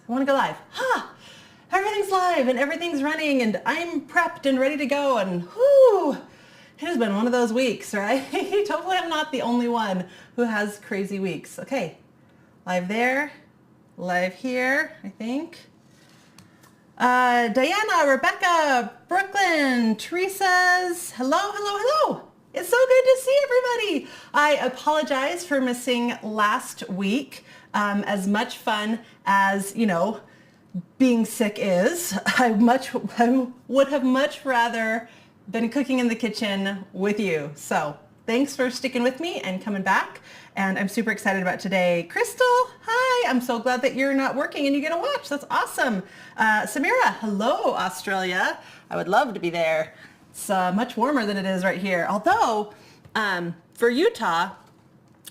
I want to go live. Everything's live and everything's running and I'm prepped and ready to go, and whoo, it has been one of those weeks, right? Hopefully I'm not the only one who has crazy weeks. Okay, live there, live here, I think. Diana, Rebecca, Brooklyn, Teresa's, hello. It's so good to see everybody. I apologize for missing last week. As much fun as, being sick is, I would have much rather been cooking in the kitchen with you. So thanks for sticking with me and coming back. And I'm super excited about today. Crystal, hi. I'm so glad that you're not working and you get to watch. That's awesome. Samira, hello, Australia. I would love to be there. It's much warmer than it is right here. Although for Utah,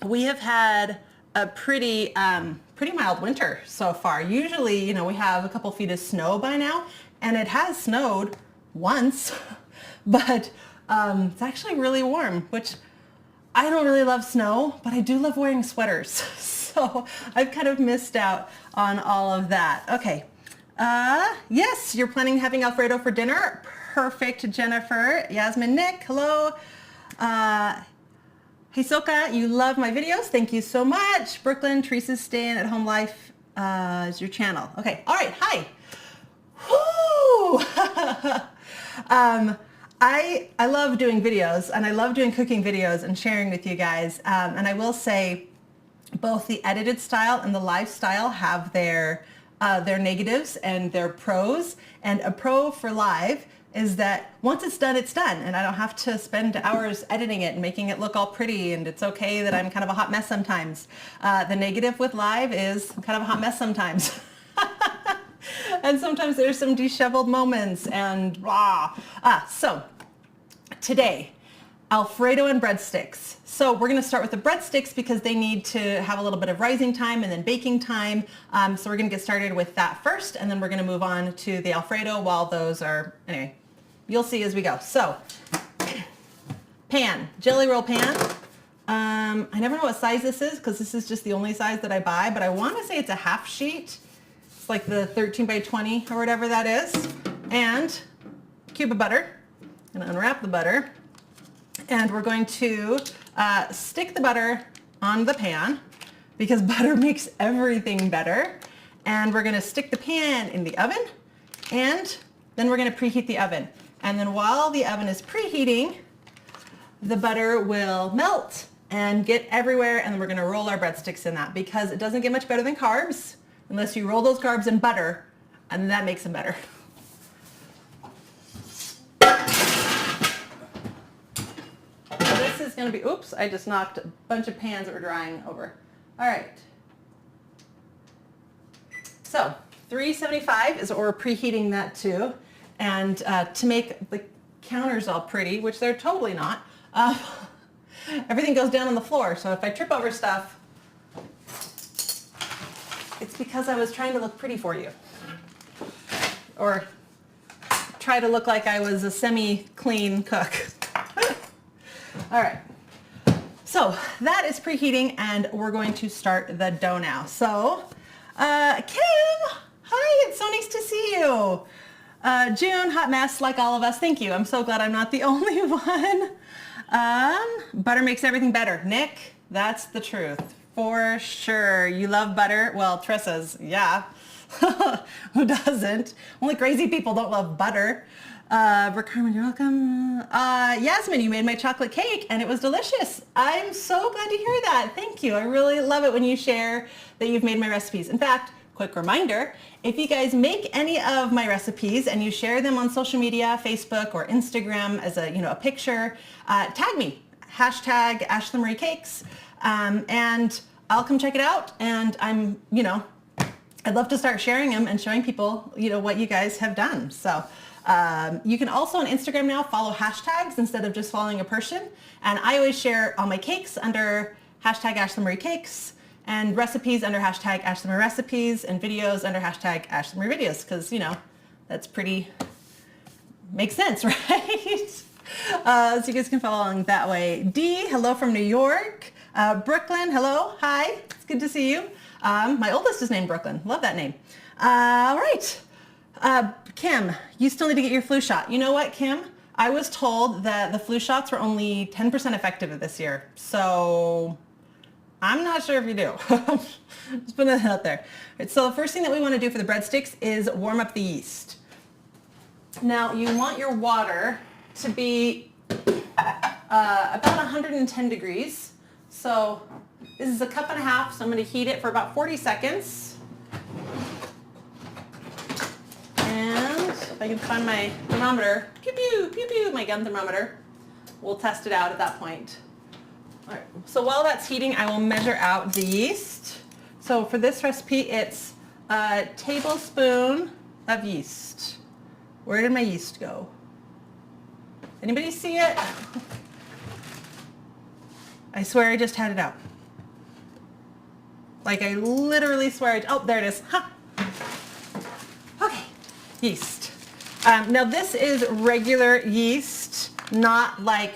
we have had a pretty mild winter so far. Usually, we have a couple feet of snow by now, and it has snowed once, but it's actually really warm, which I don't really love snow, but I do love wearing sweaters. So I've kind of missed out on all of that. Okay. Yes, you're planning having Alfredo for dinner. Perfect, Jennifer. Yasmin, Nick, hello. Hey Soka, you love my videos. Thank you so much. Brooklyn, Teresa's staying at home life is your channel. Okay, all right, hi. Woo! I love doing videos, and I love doing cooking videos and sharing with you guys. And I will say both the edited style and the live style have their negatives and their pros. And a pro for live is that once it's done, and I don't have to spend hours editing it and making it look all pretty, and it's okay that I'm kind of a hot mess sometimes. The negative with live is I'm kind of a hot mess sometimes. And sometimes there's some disheveled moments and blah. So today, Alfredo and breadsticks. So we're going to start with the breadsticks because they need to have a little bit of rising time and then baking time. So we're going to get started with that first, and then we're going to move on to the Alfredo while those are, anyway, you'll see as we go. So pan, jelly roll pan. I never know what size this is because this is just the only size that I buy, but I want to say it's a half sheet. It's like the 13 by 20 or whatever that is. And a cube of butter. I'm going to unwrap the butter. And we're going to stick the butter on the pan because butter makes everything better. And we're going to stick the pan in the oven, and then we're going to preheat the oven. And then while the oven is preheating, the butter will melt and get everywhere, and then we're going to roll our breadsticks in that because it doesn't get much better than carbs unless you roll those carbs in butter, and that makes them better. This is going to be, oops, I just knocked a bunch of pans that were drying over. All right. So 375 is what we're preheating that to. And to make the counters all pretty, which they're totally not, everything goes down on the floor. So if I trip over stuff, it's because I was trying to look pretty for you. Or try to look like I was a semi-clean cook. All right, so that is preheating, and we're going to start the dough now. So, Kim, hi, it's so nice to see you. June, hot mess like all of us. Thank you. I'm so glad I'm not the only one. Butter makes everything better. Nick, that's the truth. For sure. You love butter? Well, Teresa's, yeah. Who doesn't? Only crazy people don't love butter. Carmen, you're welcome. Yasmin, you made my chocolate cake and it was delicious. I'm so glad to hear that. Thank you. I really love it when you share that you've made my recipes. In fact, quick reminder, if you guys make any of my recipes and you share them on social media, Facebook or Instagram as a picture, tag me, hashtag Ashlee Marie Cakes, and I'll come check it out. And I'd love to start sharing them and showing people, what you guys have done. So you can also on Instagram now follow hashtags instead of just following a person. And I always share all my cakes under hashtag Ashlee Marie Cakes, and recipes under hashtag Ashlee Marie Recipes, and videos under hashtag Ashlee Marie Videos, because, that's pretty, makes sense, right? So you guys can follow along that way. Dee, hello from New York. Brooklyn, hello, hi, it's good to see you. My oldest is named Brooklyn, love that name. All right. Kim, you still need to get your flu shot. You know what, Kim? I was told that the flu shots were only 10% effective this year. So I'm not sure if you do. Just putting that out there. Right, so the first thing that we want to do for the breadsticks is warm up the yeast. Now you want your water to be about 110 degrees. So this is a cup and a half, so I'm going to heat it for about 40 seconds. And if I can find my thermometer, pew pew, pew pew, my gun thermometer, we'll test it out at that point. All right, so while that's heating, I will measure out the yeast. So for this recipe, it's a tablespoon of yeast. Where did my yeast go? Anybody see it? I swear I just had it out. Like I literally swear, oh, there it is. Ha. Okay, yeast. Now this is regular yeast, not like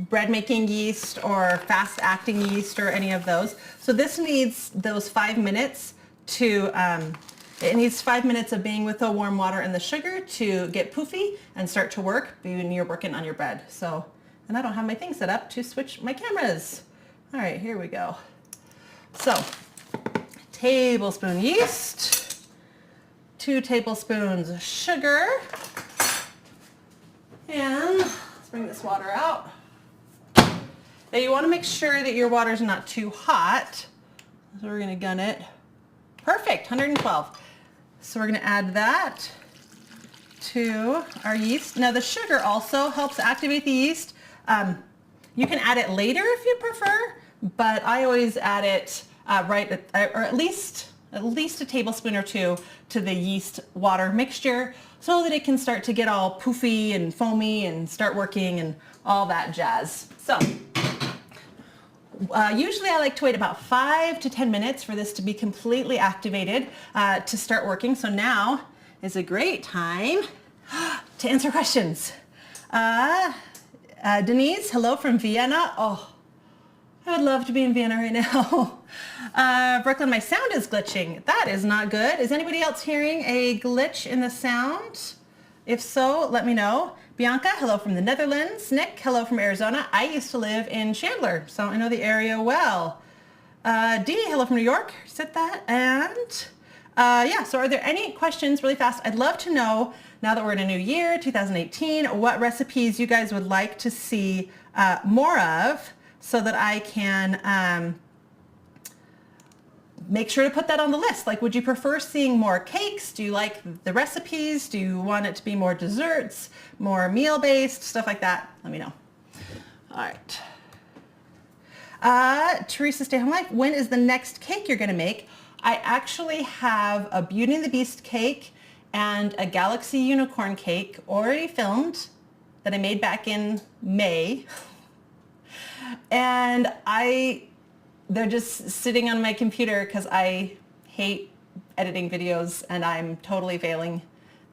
bread making yeast or fast acting yeast or any of those. So this needs those 5 minutes to, it needs 5 minutes of being with the warm water and the sugar to get poofy and start to work when you're working on your bread. So, and I don't have my thing set up to switch my cameras. All right, here we go. So, tablespoon yeast, 2 tablespoons sugar, and let's bring this water out. Now you want to make sure that your water's not too hot. So we're going to gun it. Perfect, 112. So we're going to add that to our yeast. Now the sugar also helps activate the yeast. You can add it later if you prefer, but I always add it or at least a tablespoon or 2 to the yeast water mixture so that it can start to get all poofy and foamy and start working and all that jazz. So usually I like to wait about 5 to 10 minutes for this to be completely activated to start working. So now is a great time to answer questions. Denise, hello from Vienna. Oh, I would love to be in Vienna right now. Brooklyn, my sound is glitching. That is not good. Is anybody else hearing a glitch in the sound? If so, let me know. Bianca, hello from the Netherlands. Nick, hello from Arizona. I used to live in Chandler, so I know the area well. Dee, hello from New York. Said that. And yeah, so are there any questions really fast? I'd love to know, now that we're in a new year, 2018, what recipes you guys would like to see more of so that I can make sure to put that on the list. Like, would you prefer seeing more cakes? Do you like the recipes? Do you want it to be more desserts, more meal-based, stuff like that? Let me know. All right. Teresa Stay Home Life, when is the next cake you're gonna make? I actually have a Beauty and the Beast cake and a Galaxy Unicorn cake already filmed that I made back in May. And they're just sitting on my computer because I hate editing videos and I'm totally failing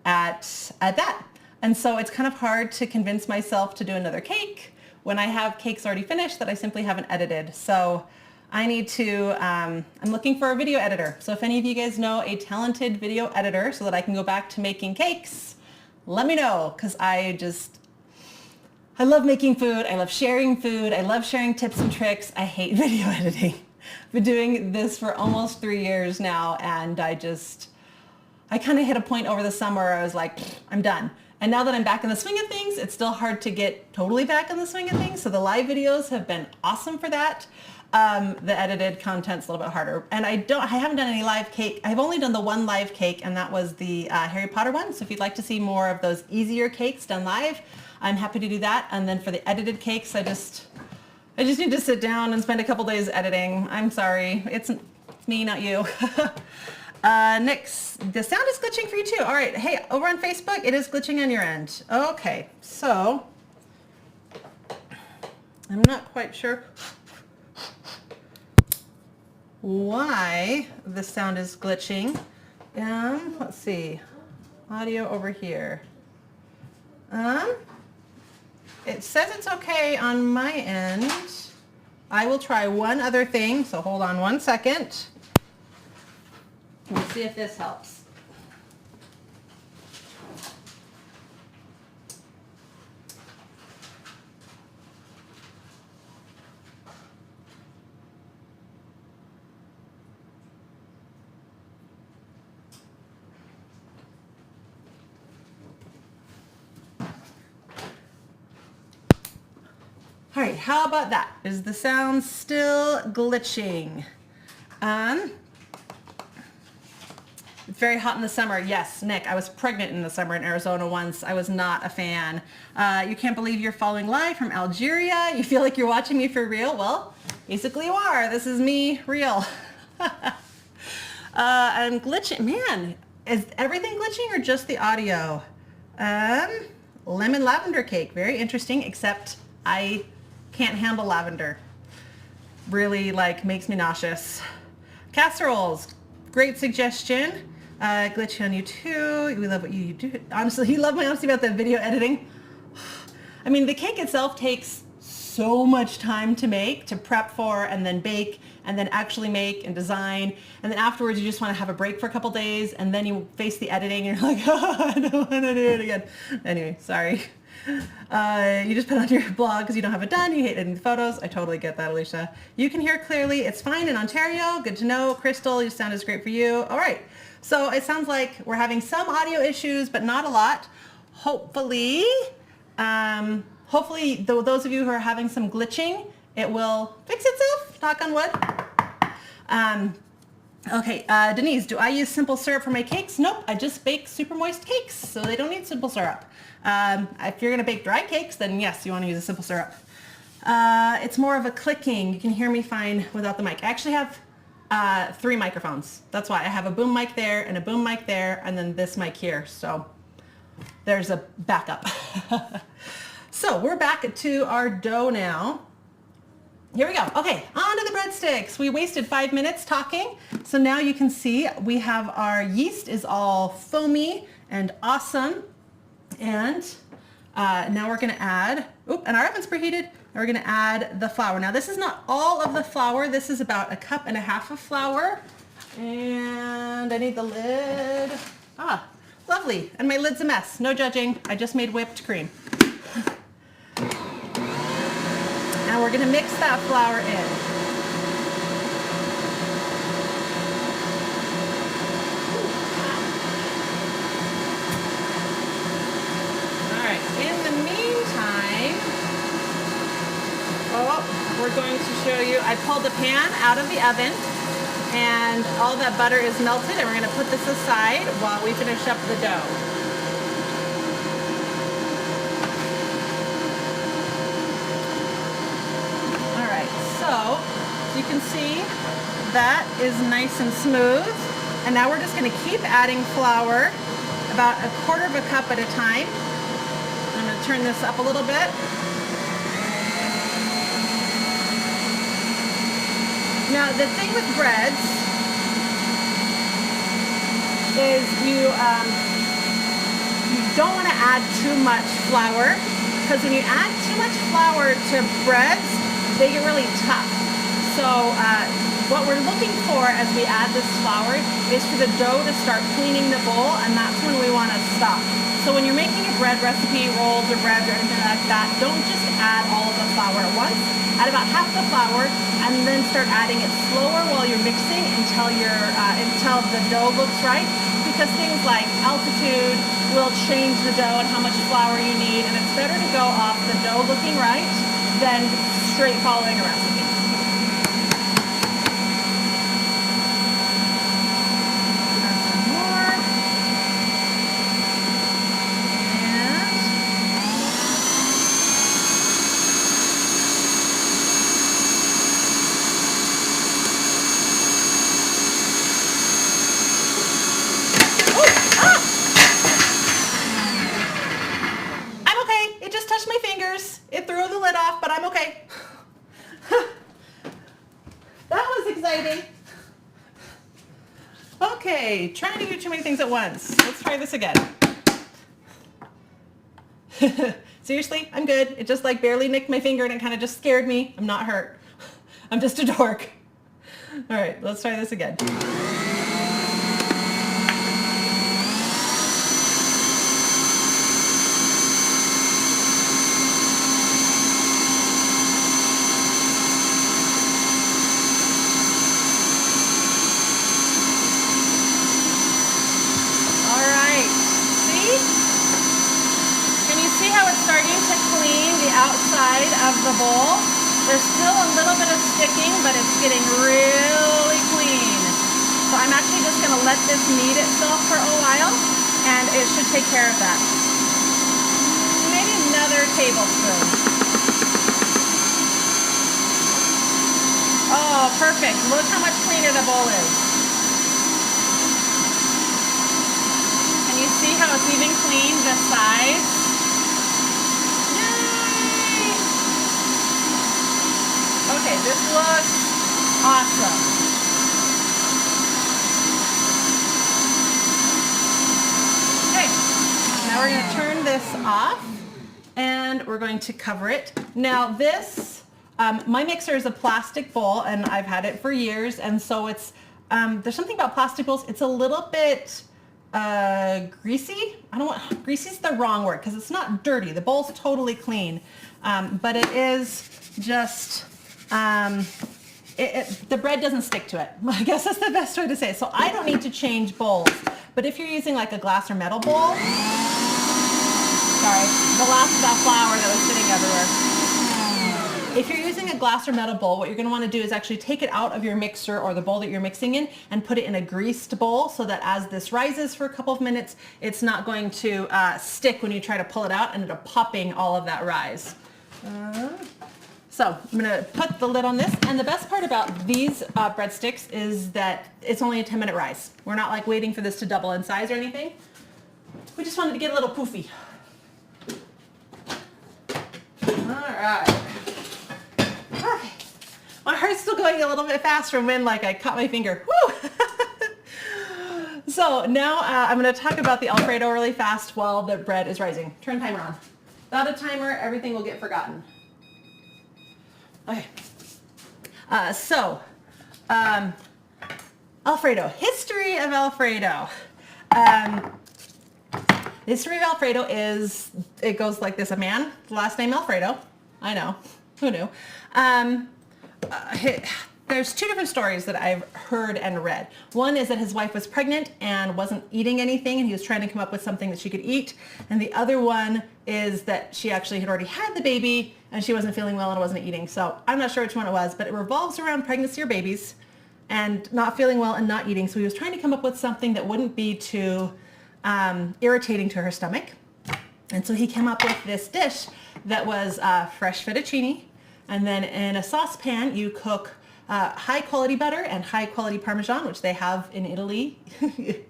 at that. And so it's kind of hard to convince myself to do another cake when I have cakes already finished that I simply haven't edited. So I need to, I'm looking for a video editor. So if any of you guys know a talented video editor so that I can go back to making cakes, let me know, because I love making food. I love sharing food. I love sharing tips and tricks. I hate video editing. I've been doing this for almost 3 years now, and I kind of hit a point over the summer where I was like, I'm done. And now that I'm back in the swing of things, it's still hard to get totally back in the swing of things. So the live videos have been awesome for that. The edited content's a little bit harder. And I haven't done any live cake. I've only done the one live cake, and that was the Harry Potter one. So if you'd like to see more of those easier cakes done live, I'm happy to do that. And then for the edited cakes, I just need to sit down and spend a couple days editing. I'm sorry. It's me, not you. Next, the sound is glitching for you too. All right. Hey, over on Facebook, it is glitching on your end. Okay. So I'm not quite sure why the sound is glitching. Let's see. Audio over here. It says it's okay on my end. I will try one other thing, so hold on one second. Let's see if this helps. right, how about that? Is the sound still glitching? It's very hot in the summer. Yes, Nick, I was pregnant in the summer in Arizona once. I was not a fan. You can't believe you're following live from Algeria. You feel like you're watching me for real? Well, basically you are. This is me, real. I'm glitching. Man, is everything glitching or just the audio? Lemon lavender cake. Very interesting, except I can't handle lavender. Really, like, makes me nauseous. Casseroles. Great suggestion. Glitchy on you too. We love what you do. Honestly, you love my honesty about the video editing. I mean, the cake itself takes so much time to make, to prep for, and then bake, and then actually make and design. And then afterwards, you just want to have a break for a couple days, and then you face the editing, and you're like, oh, I don't want to do it again. Anyway, sorry. You just put it on your blog because you don't have it done. You hate editing photos. I totally get that, Alicia. You can hear clearly. It's fine in Ontario. Good to know. Crystal, your sound is great for you. All right. So it sounds like we're having some audio issues, but not a lot. Hopefully, those of you who are having some glitching, it will fix itself. Knock on wood. Okay, Denise, do I use simple syrup for my cakes? Nope, I just bake super moist cakes, so they don't need simple syrup. If you're gonna bake dry cakes, then yes, you wanna use a simple syrup. It's more of a clicking. You can hear me fine without the mic. I actually have 3 microphones. That's why I have a boom mic there and a boom mic there and then this mic here. So there's a backup. So we're back to our dough now. Here we go. Okay, on to the breadsticks. We wasted 5 minutes talking. So now you can see we have our yeast is all foamy and awesome. And now we're gonna add, and our oven's preheated, and we're gonna add the flour. Now this is not all of the flour. This is about 1.5 cups of flour. And I need the lid. Ah, lovely. And my lid's a mess. No judging. I just made whipped cream. Now we're gonna mix that flour in. All right, in the meantime, we're going to show you, I pulled the pan out of the oven and all that butter is melted, and we're gonna put this aside while we finish up the dough. So you can see that is nice and smooth. And now we're just going to keep adding flour, about 1/4 cup at a time. I'm going to turn this up a little bit. Now the thing with breads is you don't want to add too much flour, because when you add too much flour to breads, they get really tough. So what we're looking for as we add this flour is for the dough to start cleaning the bowl, and that's when we want to stop. So when you're making a bread recipe, rolls or breads or anything like that, don't just add all of the flour at once. Add about half the flour and then start adding it slower while you're mixing until the dough looks right, because things like altitude will change the dough and how much flour you need, and it's better to go off the dough looking right than straight following a recipe. Add some more. I'm okay. It just touched my fingers. It threw the lid off, but I'm okay. That was exciting. Okay, trying to do too many things at once. Let's try this again. Seriously, I'm good. It just like barely nicked my finger and it kind of just scared me. I'm not hurt. I'm just a dork. All right, let's try this again. Starting to clean the outside side of the bowl. There's still a little bit of sticking, but it's getting really clean. So I'm actually just gonna let this knead itself for a while, and it should take care of that. Maybe another tablespoon. Oh, perfect. Look how much cleaner the bowl is. Can you see how it's even clean the sides? Yay! Okay, this looks awesome. Okay, now we're going to turn this off and we're going to cover it. Now this, my mixer is a plastic bowl and I've had it for years, and so it's, there's something about plastic bowls, it's a little bit greasy. I don't want, greasy's the wrong word because it's not dirty. The bowl's totally clean, but it is just, the bread doesn't stick to it. I guess that's the best way to say it. So I don't need to change bowls, but if you're using like a glass or metal bowl, sorry, the last of that flour that was sitting everywhere. If you're using a glass or metal bowl, what you're going to want to do is actually take it out of your mixer or the bowl that you're mixing in and put it in a greased bowl so that as this rises for a couple of minutes, it's not going to stick when you try to pull it out and it'll popping all of that rise. So I'm going to put the lid on this, and the best part about these breadsticks is that it's only a 10-minute rise. We're not like waiting for this to double in size or anything. We just wanted to get a little poofy. All right. Okay. My heart's still going a little bit faster when like I cut my finger. Woo! So now I'm going to talk about the Alfredo really fast while the bread is rising. Turn timer on. Without a timer, everything will get forgotten. Okay. Alfredo. History of Alfredo. The history of Alfredo is, it goes like this. A man, last name Alfredo. I know. Who knew? There's two different stories that I've heard and read. One is that his wife was pregnant and wasn't eating anything, and he was trying to come up with something that she could eat. And the other one is that she actually had already had the baby and she wasn't feeling well and wasn't eating. So I'm not sure which one it was, but it revolves around pregnancy or babies and not feeling well and not eating. So he was trying to come up with something that wouldn't be too irritating to her stomach. And so he came up with this dish that was fresh fettuccine. And then in a saucepan, you cook high quality butter and high quality Parmesan, which they have in Italy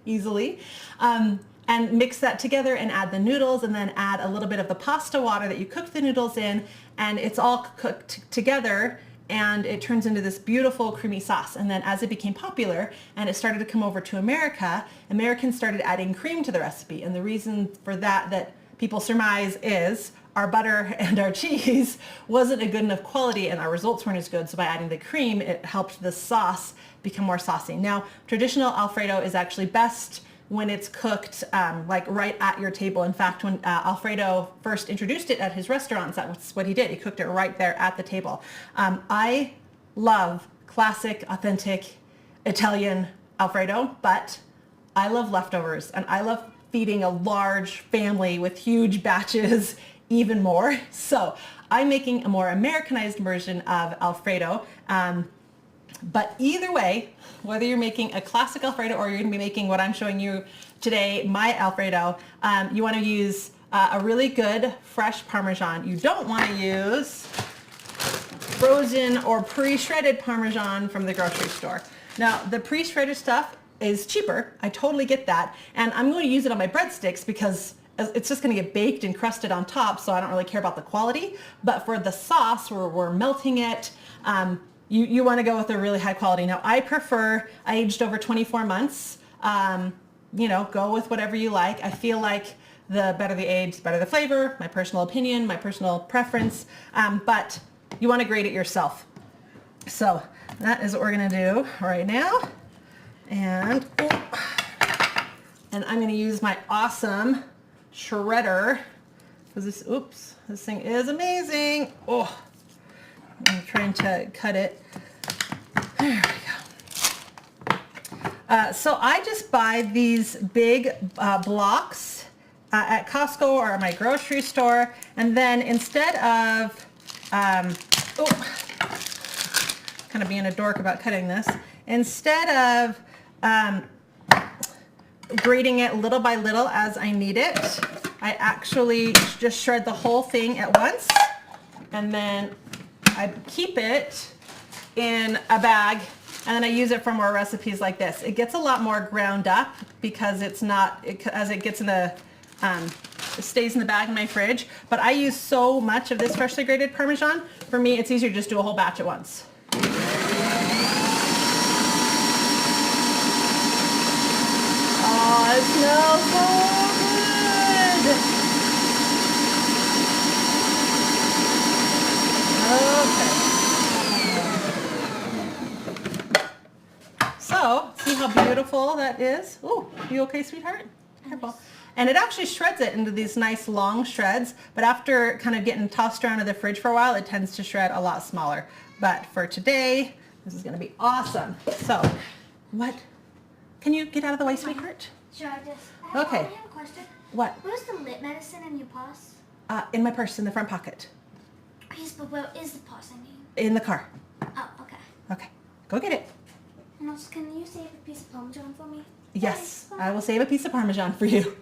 easily, and mix that together and add the noodles, and then add a little bit of the pasta water that you cooked the noodles in, and it's all cooked together and it turns into this beautiful creamy sauce. And then as it became popular and it started to come over to America, Americans started adding cream to the recipe. And the reason for that people surmise is our butter and our cheese wasn't a good enough quality and our results weren't as good. So by adding the cream, it helped the sauce become more saucy. Now, traditional Alfredo is actually best when it's cooked like right at your table. In fact, when Alfredo first introduced it at his restaurants, that's what he did. He cooked it right there at the table. I love classic, authentic Italian Alfredo, but I love leftovers and I love feeding a large family with huge batches even more. So I'm making a more Americanized version of Alfredo. But either way, whether you're making a classic Alfredo or you're going to be making what I'm showing you today, my Alfredo, you want to use a really good fresh Parmesan. You don't want to use frozen or pre-shredded Parmesan from the grocery store. Now, the pre-shredded stuff is cheaper. I totally get that. And I'm going to use it on my breadsticks because it's just going to get baked and crusted on top, so I don't really care about the quality. But for the sauce, where we're melting it, you want to go with a really high quality. Now, I prefer aged over 24 months. You know, go with whatever you like. I feel like the better the age, the better the flavor, my personal opinion, my personal preference. But you want to grade it yourself. So that is what we're going to do right now. And I'm going to use my awesome shredder because this thing is amazing. Oh, I'm trying to cut it. There we go. So I just buy these big blocks at Costco or my grocery store, and then instead of kind of being a dork about cutting this. Instead of grating it little by little as I need it, I actually just shred the whole thing at once, and then I keep it in a bag, and then I use it for more recipes like this. It gets a lot more ground up because it's not, as it gets in the, it stays in the bag in my fridge, but I use so much of this freshly grated Parmesan. For me, it's easier to just do a whole batch at once. Oh, it smells so good. Okay. So, see how beautiful that is? Oh, you okay, sweetheart? Careful. And it actually shreds it into these nice long shreds, but after kind of getting tossed around in the fridge for a while, it tends to shred a lot smaller. But for today, this is going to be awesome. So, what? Can you get out of the way, sweetheart? Sure, I just... Okay. I have a question. What? Where's the lip medicine in your purse? In my purse, in the front pocket. Yes, but where is the purse, I mean? In the car. Oh, okay. Okay. Go get it. And also, can you save a piece of Parmesan for me? Yes, I will save a piece of Parmesan for you.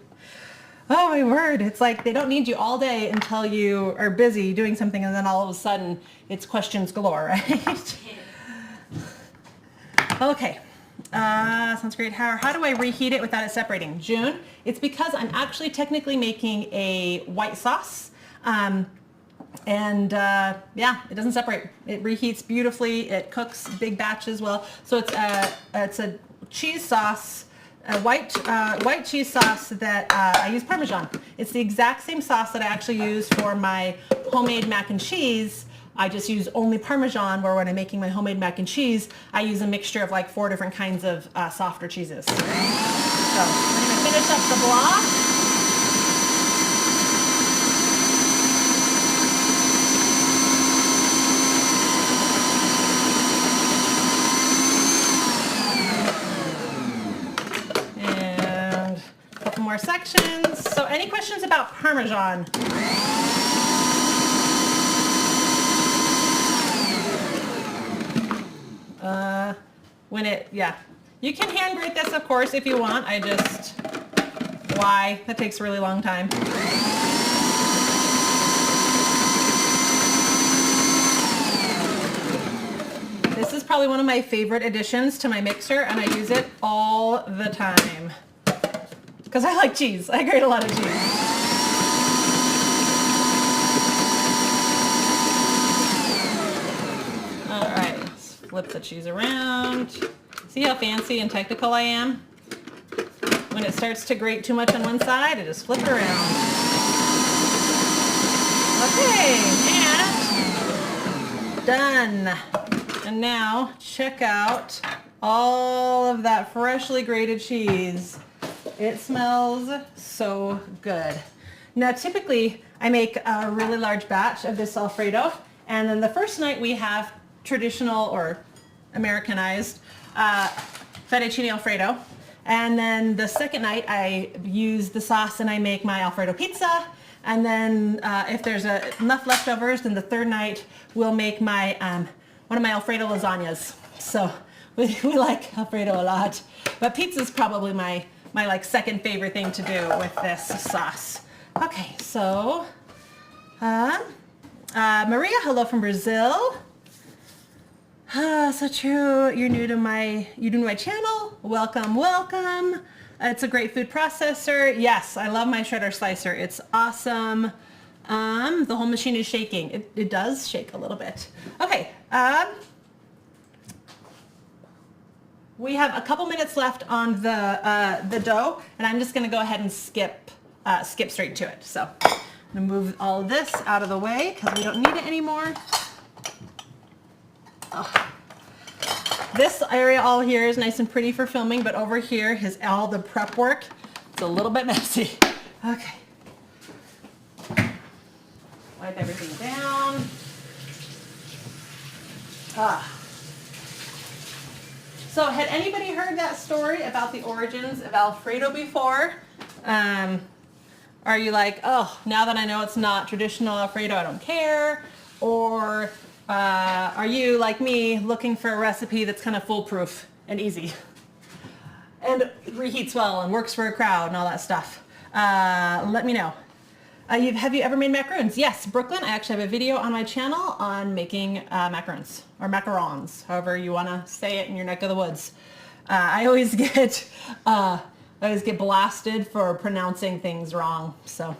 Oh my word, it's like they don't need you all day until you are busy doing something, and then all of a sudden it's questions galore, right? Okay, sounds great. How do I reheat it without it separating? June, it's because I'm actually technically making a white sauce. Yeah, it doesn't separate. It reheats beautifully. It cooks big batches well. So it's a cheese sauce, a white cheese sauce that I use Parmesan. It's the exact same sauce that I actually use for my homemade mac and cheese. I just use only Parmesan, where when I'm making my homemade mac and cheese, I use a mixture of like 4 different kinds of softer cheeses. So I'm going to finish up the block. More sections. So any questions about Parmesan? You can hand grate this, of course, if you want. Why? That takes a really long time. This is probably one of my favorite additions to my mixer, and I use it all the time. Because I like cheese. I grate a lot of cheese. All right, let's flip the cheese around. See how fancy and technical I am? When it starts to grate too much on one side, I just flip it around. Okay, and done. And now check out all of that freshly grated cheese. It smells so good. Now typically I make a really large batch of this Alfredo, and then the first night we have traditional or Americanized fettuccine Alfredo, and then the second night I use the sauce and I make my Alfredo pizza, and then if there's enough leftovers, then the third night we'll make my one of my Alfredo lasagnas. So we like Alfredo a lot, but pizza is probably my like second favorite thing to do with this sauce. Okay, so Maria, hello from Brazil. So true. You're new to my channel. Welcome, welcome. It's a great food processor. Yes, I love my shredder slicer. It's awesome. The whole machine is shaking. It does shake a little bit. Okay. We have a couple minutes left on the dough, and I'm just going to go ahead and skip straight to it. So I'm going to move all of this out of the way because we don't need it anymore. Oh. This area all here is nice and pretty for filming, but over here is all the prep work. It's a little bit messy. Okay. Wipe everything down. So had anybody heard that story about the origins of Alfredo before? Are you like, oh, now that I know it's not traditional Alfredo, I don't care? Or are you, like me, looking for a recipe that's kind of foolproof and easy? And reheats well and works for a crowd and all that stuff? Let me know. Have you ever made macaroons? Yes, Brooklyn. I actually have a video on my channel on making macaroons, or macarons, however you want to say it in your neck of the woods. I always get blasted for pronouncing things wrong, so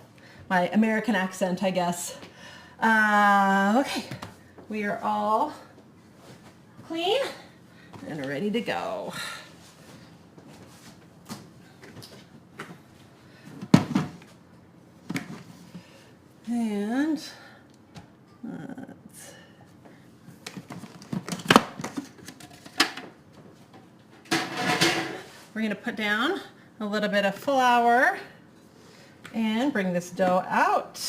my American accent, I guess. Okay, we are all clean and ready to go. And we're going to put down a little bit of flour and bring this dough out.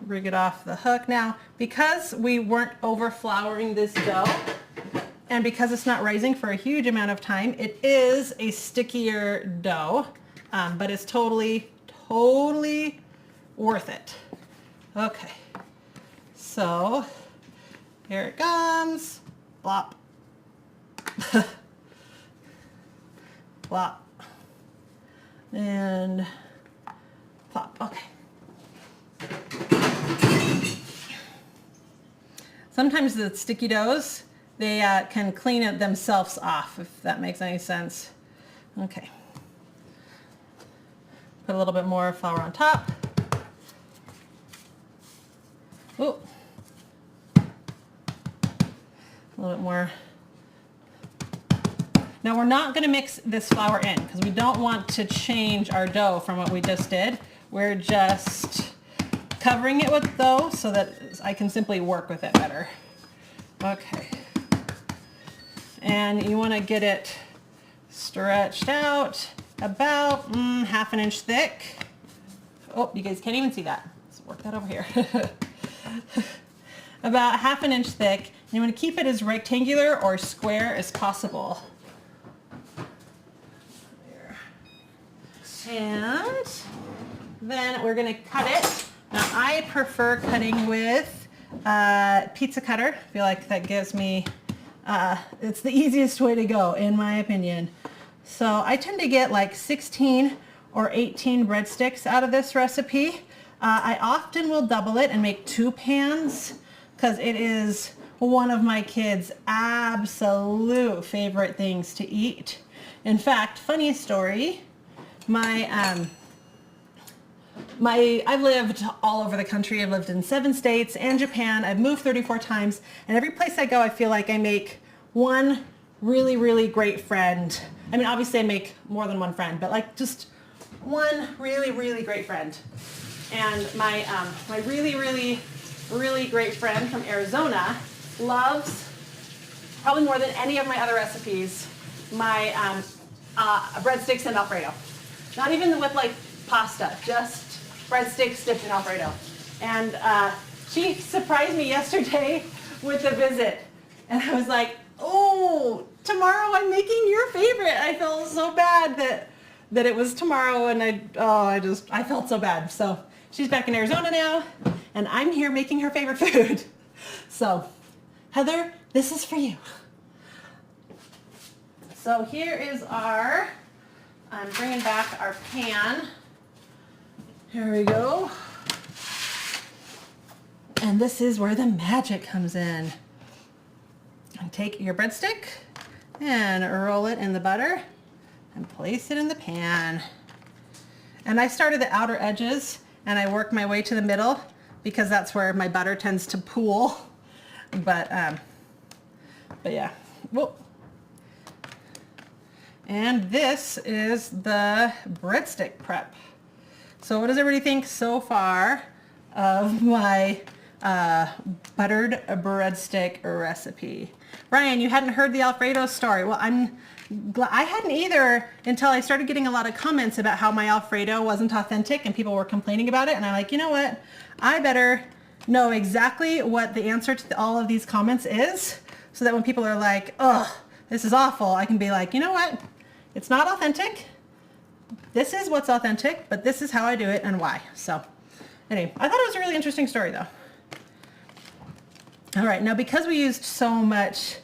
Bring it off the hook. Now, because we weren't over flouring this dough, and because it's not rising for a huge amount of time, it is a stickier dough, but it's totally worth it. Okay, so here it comes. Blop. Plop. And plop. Okay. Sometimes the sticky doughs, they can clean it themselves off, if that makes any sense. Okay. Put a little bit more flour on top. Ooh. A little bit more. Now we're not going to mix this flour in because we don't want to change our dough from what we just did. We're just covering it with dough so that I can simply work with it better. Okay. And you want to get it stretched out about half an inch thick. Oh, you guys can't even see that. Let's work that over here. About half an inch thick. And you want to keep it as rectangular or square as possible. There. And then we're going to cut it. Now I prefer cutting with pizza cutter. I feel like that gives me, it's the easiest way to go in my opinion. So I tend to get like 16 or 18 breadsticks out of this recipe. I often will double it and make 2 pans because it is one of my kids' absolute favorite things to eat. In fact, funny story, I've lived all over the country. I've lived in 7 states and Japan. I've moved 34 times, and every place I go, I feel like I make one really great friend. I mean, obviously I make more than one friend, but like just one really great friend. And my really great friend from Arizona loves, probably more than any of my other recipes, my breadsticks and Alfredo. Not even with like pasta, just breadsticks dipped in Alfredo. And she surprised me yesterday with a visit. And I was like, oh, tomorrow I'm making your favorite. I felt so bad that it was tomorrow, and I felt so bad. So she's back in Arizona now, and I'm here making her favorite food. So Heather, this is for you. So here is I'm bringing back our pan. Here we go. And this is where the magic comes in. And take your breadstick and roll it in the butter and place it in the pan. And I started the outer edges and I work my way to the middle because that's where my butter tends to pool. But yeah. Whoa. And this is the breadstick prep. So what does everybody think so far of my buttered breadstick recipe? Ryan, you hadn't heard the Alfredo story. Well, I hadn't either until I started getting a lot of comments about how my Alfredo wasn't authentic and people were complaining about it. And I'm like, you know what? I better know exactly what the answer to all of these comments is so that when people are like, oh, this is awful, I can be like, you know what? It's not authentic. This is what's authentic, but this is how I do it and why. So Anyway, I thought it was a really interesting story though. All right, now because we used so much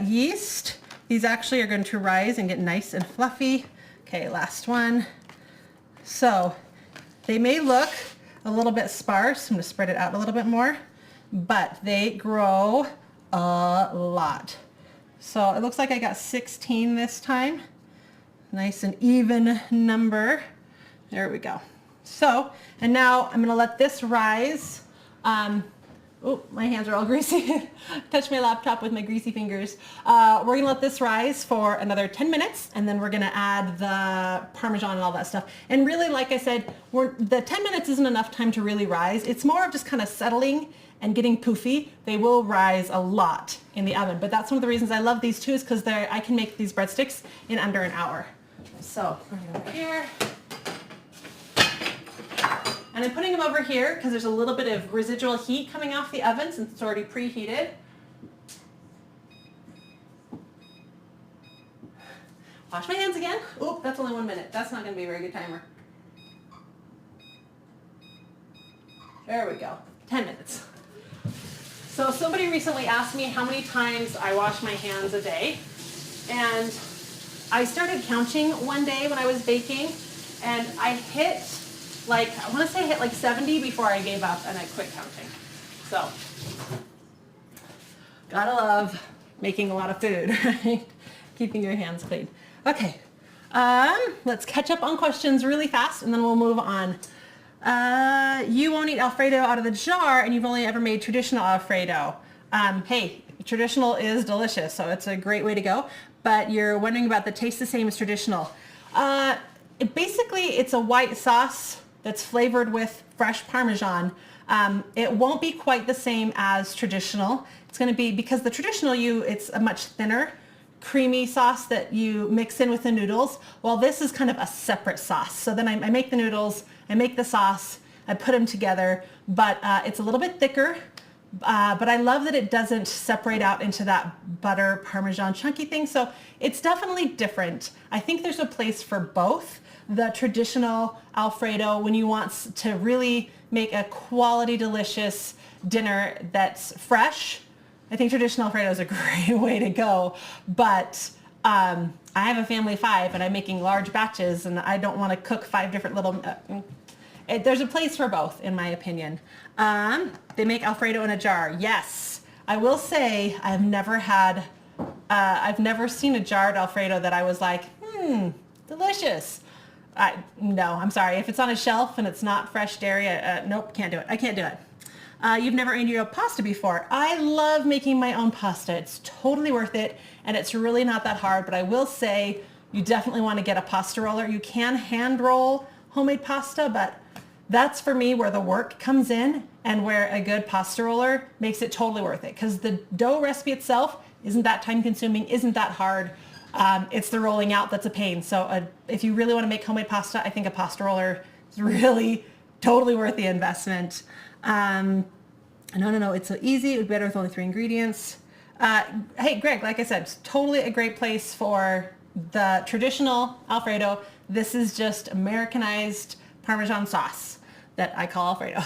yeast, these actually are going to rise and get nice and fluffy. Okay, last one. So they may look a little bit sparse. I'm going to spread it out a little bit more, but they grow a lot. So it looks like I got 16 this time. Nice and even number. There we go. So, and now I'm going to let this rise. Oh, my hands are all greasy. Touch my laptop with my greasy fingers. We're going to let this rise for another 10 minutes, and then we're going to add the Parmesan and all that stuff. And really, like I said, the 10 minutes isn't enough time to really rise. It's more of just kind of settling and getting poofy. They will rise a lot in the oven, but that's one of the reasons I love these too, is because I can make these breadsticks in under an hour. So, bring it over here. And I'm putting them over here because there's a little bit of residual heat coming off the oven since it's already preheated. Wash my hands again. Oh, that's only 1 minute. That's not going to be a very good timer. There we go. 10 minutes. So somebody recently asked me how many times I wash my hands a day. And I started counting one day when I was baking, and I hit I want to say I hit like 70 before I gave up and I quit counting. So, gotta love making a lot of food, right? Keeping your hands clean. Okay, let's catch up on questions really fast and then we'll move on. You won't eat Alfredo out of the jar and you've only ever made traditional Alfredo. Hey, traditional is delicious, so it's a great way to go, but you're wondering about the taste the same as traditional. Basically, it's a white sauce that's flavored with fresh Parmesan. It won't be quite the same as traditional. It's going to be, because the traditional it's a much thinner, creamy sauce that you mix in with the noodles, while this is kind of a separate sauce. So then I make the noodles, I make the sauce, I put them together, but it's a little bit thicker. But I love that it doesn't separate out into that butter Parmesan chunky thing. So it's definitely different. I think there's a place for both. The traditional Alfredo, when you want to really make a quality, delicious dinner that's fresh, I think traditional Alfredo is a great way to go. But I have a family of 5 and I'm making large batches and I don't want to cook 5 different little... there's a place for both, in my opinion. They make Alfredo in a jar. Yes. I will say I've never seen a jarred Alfredo that I was like, delicious. No, I'm sorry. If it's on a shelf and it's not fresh dairy, nope, can't do it. I can't do it. You've never made your own pasta before. I love making my own pasta. It's totally worth it, and it's really not that hard, but I will say you definitely want to get a pasta roller. You can hand roll homemade pasta, but that's for me where the work comes in and where a good pasta roller makes it totally worth it, because the dough recipe itself isn't that time consuming, isn't that hard. It's the rolling out that's a pain. So if you really want to make homemade pasta, I think a pasta roller is really totally worth the investment. No, it's so easy. It would be better with only 3 ingredients. Hey, Greg, like I said, it's totally a great place for the traditional Alfredo. This is just Americanized Parmesan sauce that I call Alfredo.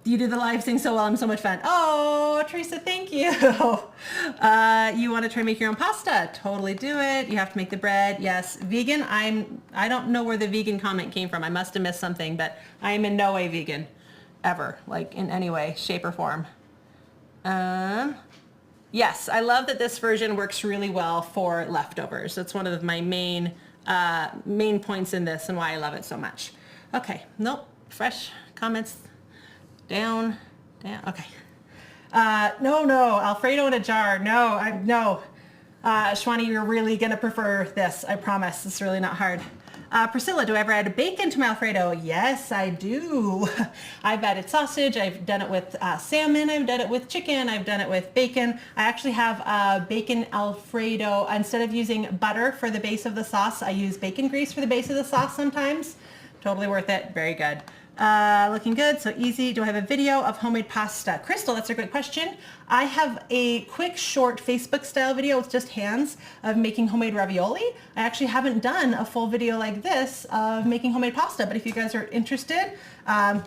You do the live thing so well. I'm so much fun. Oh, Teresa, thank you. You want to try make your own pasta? Totally do it. You have to make the bread. Yes. Vegan. I don't know where the vegan comment came from. I must have missed something, but I am in no way vegan, ever, like in any way, shape, or form. Yes, I love that this version works really well for leftovers. That's one of my main points in this and why I love it so much. Okay. Nope. Fresh comments. Down. Okay. No, Alfredo in a jar. No. Shwani, you're really gonna prefer this. I promise. It's really not hard. Priscilla, do I ever add bacon to my Alfredo? Yes, I do. I've added sausage. I've done it with salmon. I've done it with chicken. I've done it with bacon. I actually have bacon Alfredo. Instead of using butter for the base of the sauce, I use bacon grease for the base of the sauce sometimes. Totally worth it. Very good. Looking good, so easy. Do I have a video of homemade pasta? Crystal, that's a great question. I have a quick, short Facebook style video with just hands of making homemade ravioli. I actually haven't done a full video like this of making homemade pasta, but if you guys are interested,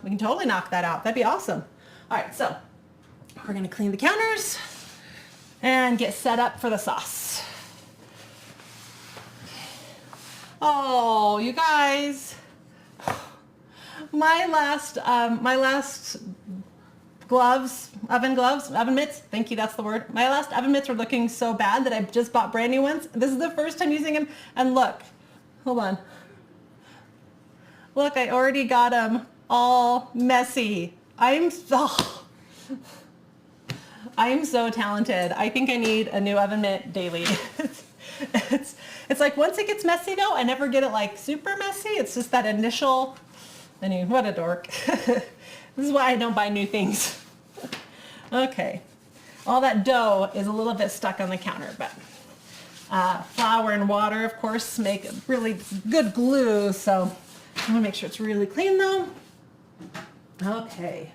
we can totally knock that out. That'd be awesome. All right, so we're gonna clean the counters and get set up for the sauce. Oh, you guys. My last oven mitts, thank you, that's the word. My last oven mitts were looking so bad that I just bought brand new ones. This is the first time using them, and look, hold on. Look, I already got them all messy. I'm so talented. I think I need a new oven mitt daily. It's like once it gets messy though, I never get it like super messy. It's just that initial. Anyway, what a dork. This is why I don't buy new things. Okay, all that dough is a little bit stuck on the counter, but flour and water, of course, make really good glue, so I want to make sure it's really clean though. Okay.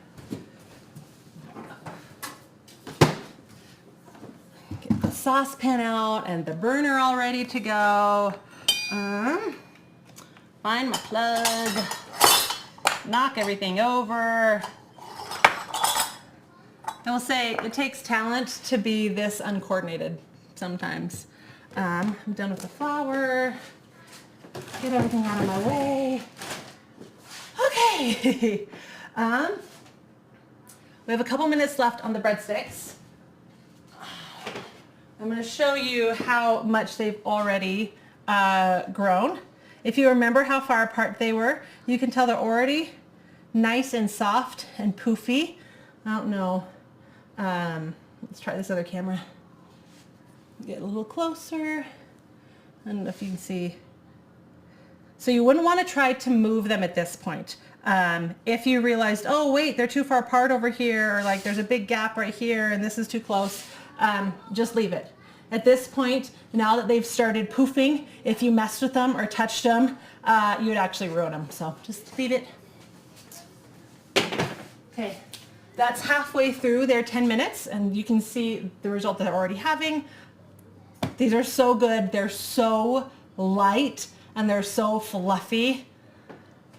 Get the saucepan out and the burner all ready to go. Find my plug. Knock everything over. I will say it takes talent to be this uncoordinated sometimes. I'm done with the flour. Get everything out of my way. Okay. We have a couple minutes left on the breadsticks. I'm going to show you how much they've already grown. If you remember how far apart they were, you can tell they're already nice and soft and poofy. I don't know. Let's try this other camera. Get a little closer. I don't know if you can see. So you wouldn't want to try to move them at this point. If you realized, oh wait, they're too far apart over here, or like there's a big gap right here and this is too close, just leave it. At this point, now that they've started poofing, if you messed with them or touched them, you would actually ruin them. So just leave it. Okay, that's halfway through their 10 minutes, and you can see the result that they're already having. These are so good. They're so light and they're so fluffy.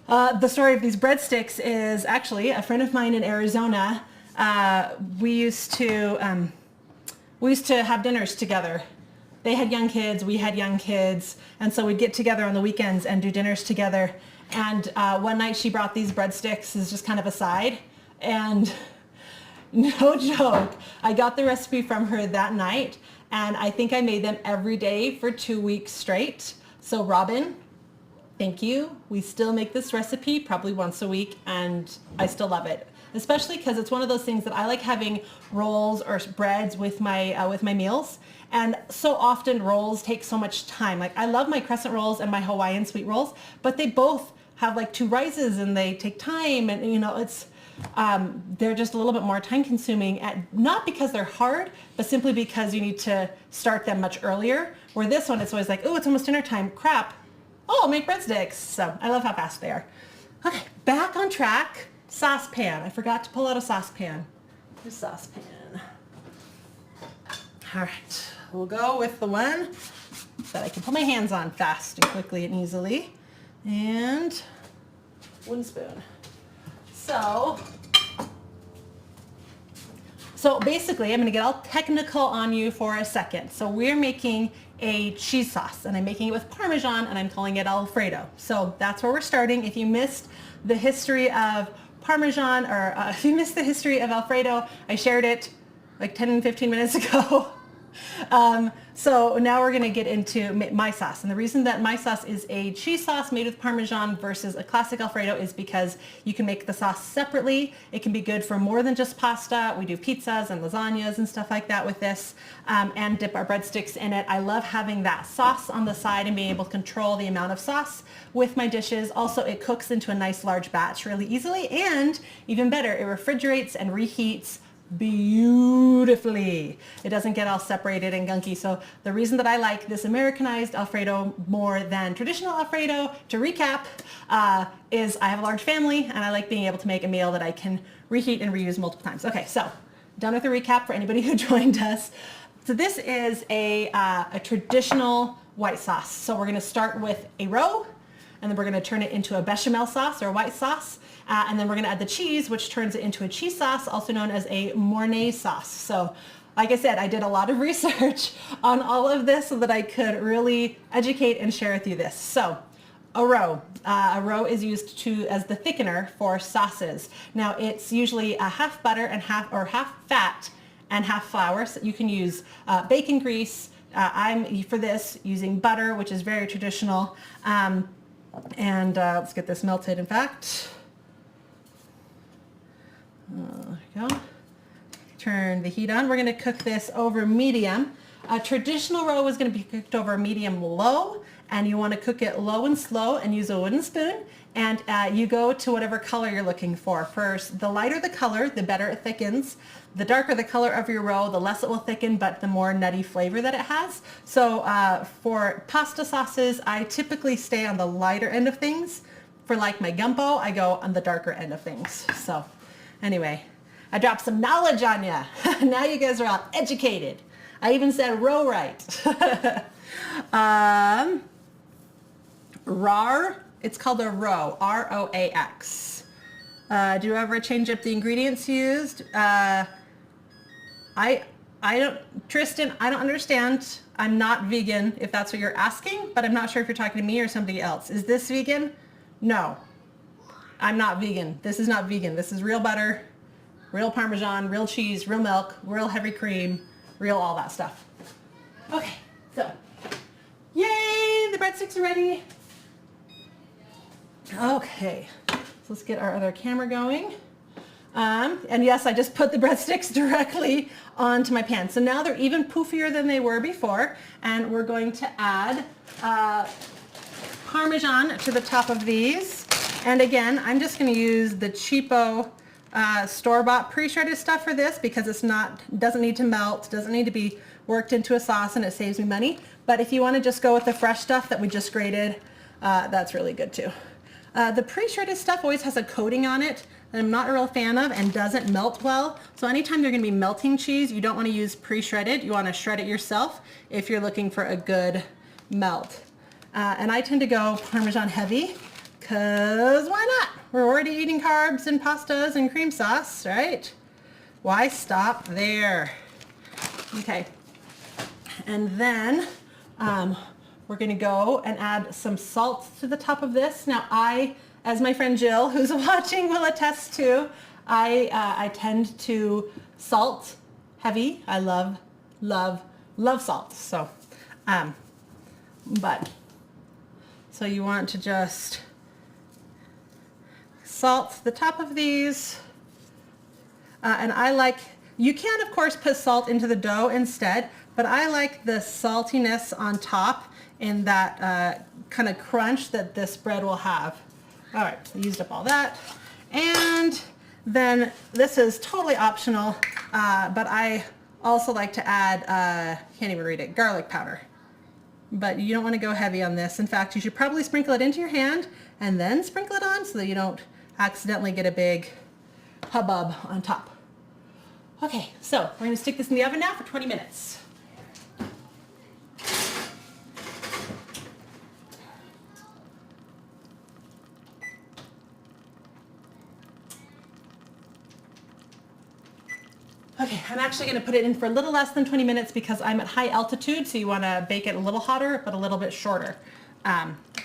The story of these breadsticks is actually a friend of mine in Arizona. We used to have dinners together. They had young kids, we had young kids, and so we'd get together on the weekends and do dinners together. And one night she brought these breadsticks as just kind of a side, and no joke, I got the recipe from her that night, and I think I made them every day for 2 weeks straight. So Robin, thank you. We still make this recipe probably once a week, and I still love it. Especially because it's one of those things that I like having rolls or breads with my meals. And so often rolls take so much time. Like I love my crescent rolls and my Hawaiian sweet rolls, but they both have like 2 rises and they take time, and you know, it's they're just a little bit more time consuming, not because they're hard, but simply because you need to start them much earlier. Where this one, it's always like, oh, it's almost dinner time, crap. Oh, I'll make breadsticks. So I love how fast they are. Okay, back on track. Saucepan. I forgot to pull out a saucepan. Here's saucepan. All right, we'll go with the one that I can put my hands on fast and quickly and easily. And wooden spoon. So basically, I'm going to get all technical on you for a second. So we're making a cheese sauce, and I'm making it with Parmesan, and I'm calling it Alfredo. So that's where we're starting. If you missed the history of Parmesan, or if you missed the history of Alfredo, I shared it like 10, 15 minutes ago. So now we're going to get into my sauce. And the reason that my sauce is a cheese sauce made with Parmesan versus a classic Alfredo is because you can make the sauce separately. It can be good for more than just pasta. We do pizzas and lasagnas and stuff like that with this, and dip our breadsticks in it. I love having that sauce on the side and being able to control the amount of sauce with my dishes. Also, it cooks into a nice large batch really easily, and even better, it refrigerates and reheats beautifully. It doesn't get all separated and gunky. So the reason that I like this Americanized Alfredo more than traditional Alfredo, to recap, is I have a large family and I like being able to make a meal that I can reheat and reuse multiple times. Okay, so done with the recap for anybody who joined us. So this is a traditional white sauce. So we're gonna start with a roux, and then we're gonna turn it into a bechamel sauce or a white sauce. And then we're gonna add the cheese, which turns it into a cheese sauce, also known as a Mornay sauce. So like I said, I did a lot of research on all of this so that I could really educate and share with you this. So a roux. A roux is used as the thickener for sauces. Now it's usually a half butter and half fat and half flour. So you can use bacon grease. I'm, for this, using butter, which is very traditional. Let's get this melted, in fact. There we go. Turn the heat on. We're going to cook this over medium. A traditional roux is going to be cooked over medium low, and you want to cook it low and slow and use a wooden spoon. And you go to whatever color you're looking for. First, the lighter the color, the better it thickens. The darker the color of your roux, the less it will thicken, but the more nutty flavor that it has. So for pasta sauces, I typically stay on the lighter end of things. For like my gumbo, I go on the darker end of things. So anyway, I dropped some knowledge on you. Now you guys are all educated. I even said roux right. RAR, it's called a roux, R-O-A-X. Do you ever change up the ingredients used? Tristan, I don't understand. I'm not vegan, if that's what you're asking, but I'm not sure if you're talking to me or somebody else. Is this vegan? No, I'm not vegan. This is not vegan. This is real butter, real Parmesan, real cheese, real milk, real heavy cream, real all that stuff. Okay, so, yay, the breadsticks are ready. Okay, so let's get our other camera going. And yes, I just put the breadsticks directly onto my pan. So now they're even poofier than they were before. And we're going to add Parmesan to the top of these. And again, I'm just going to use the cheapo store-bought pre-shredded stuff for this because doesn't need to melt, doesn't need to be worked into a sauce, and it saves me money. But if you want to just go with the fresh stuff that we just grated, that's really good too. The pre-shredded stuff always has a coating on it that I'm not a real fan of and doesn't melt well. So anytime you're going to be melting cheese, you don't want to use pre-shredded. You want to shred it yourself if you're looking for a good melt. And I tend to go Parmesan heavy because why not? We're already eating carbs and pastas and cream sauce, right? Why stop there? Okay. And then we're going to go and add some salt to the top of this. Now as my friend Jill, who's watching, will attest to, I tend to salt heavy. I love salt. So, so you want to just salt the top of these. And you can of course put salt into the dough instead, but I like the saltiness on top in that kind of crunch that this bread will have. All right, I used up all that. And then this is totally optional, but I also like to add, can't even read it, garlic powder. But you don't want to go heavy on this. In fact, you should probably sprinkle it into your hand and then sprinkle it on so that you don't accidentally get a big hubbub on top. Okay, so we're going to stick this in the oven now for 20 minutes. Okay, I'm actually going to put it in for a little less than 20 minutes because I'm at high altitude, so you want to bake it a little hotter but a little bit shorter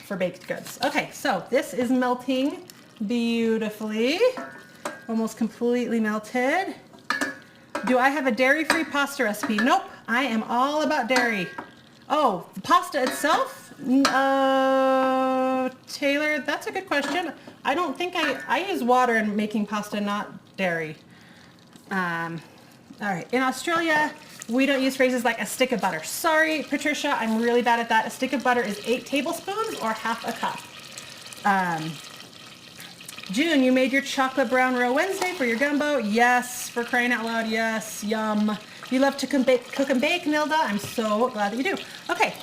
for baked goods. Okay, so this is melting beautifully, almost completely melted. Do I have a dairy-free pasta recipe? Nope, I am all about dairy. Oh, the pasta itself? Taylor, that's a good question. I don't think I use water in making pasta, not dairy. All right, in Australia, we don't use phrases like a stick of butter. Sorry, Patricia, I'm really bad at that. A stick of butter is 8 tablespoons or half a cup. June, you made your chocolate brown roux Wednesday for your gumbo. Yes, for crying out loud, yes, yum. You love to cook and bake, Nilda. I'm so glad that you do. Okay.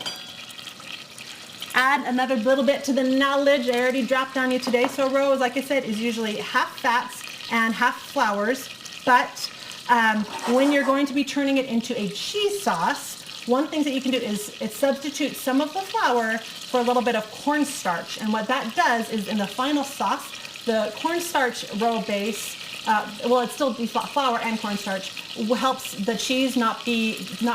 Add another little bit to the knowledge I already dropped on you today. So roux, like I said, is usually half fats and half flours. But when you're going to be turning it into a cheese sauce, one thing that you can do is substitute some of the flour for a little bit of cornstarch. And what that does is in the final sauce, the cornstarch roux base, well, it's still be flour and cornstarch, helps the cheese not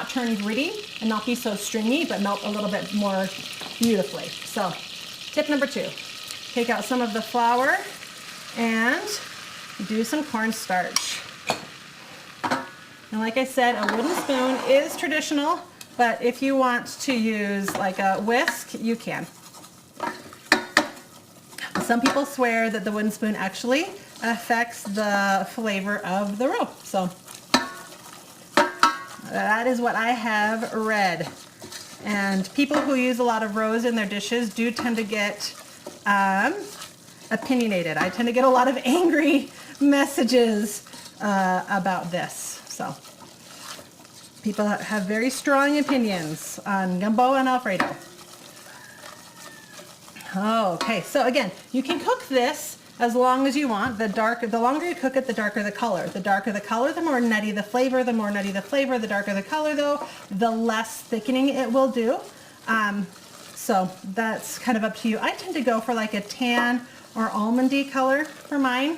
turn gritty and not be so stringy, but melt a little bit more beautifully. So tip number 2, take out some of the flour and do some cornstarch. And like I said, a wooden spoon is traditional, but if you want to use like a whisk, you can. Some people swear that the wooden spoon actually affects the flavor of the roux. So that is what I have read. And people who use a lot of roux in their dishes do tend to get opinionated. I tend to get a lot of angry messages about this. So people have very strong opinions on gumbo and Alfredo. Okay, so again, you can cook this as long as you want. The longer you cook it, the darker the color. The darker the color, the more nutty the flavor. The more nutty the flavor, the darker the color though, the less thickening it will do. So that's kind of up to you. I tend to go for like a tan or almondy color for mine.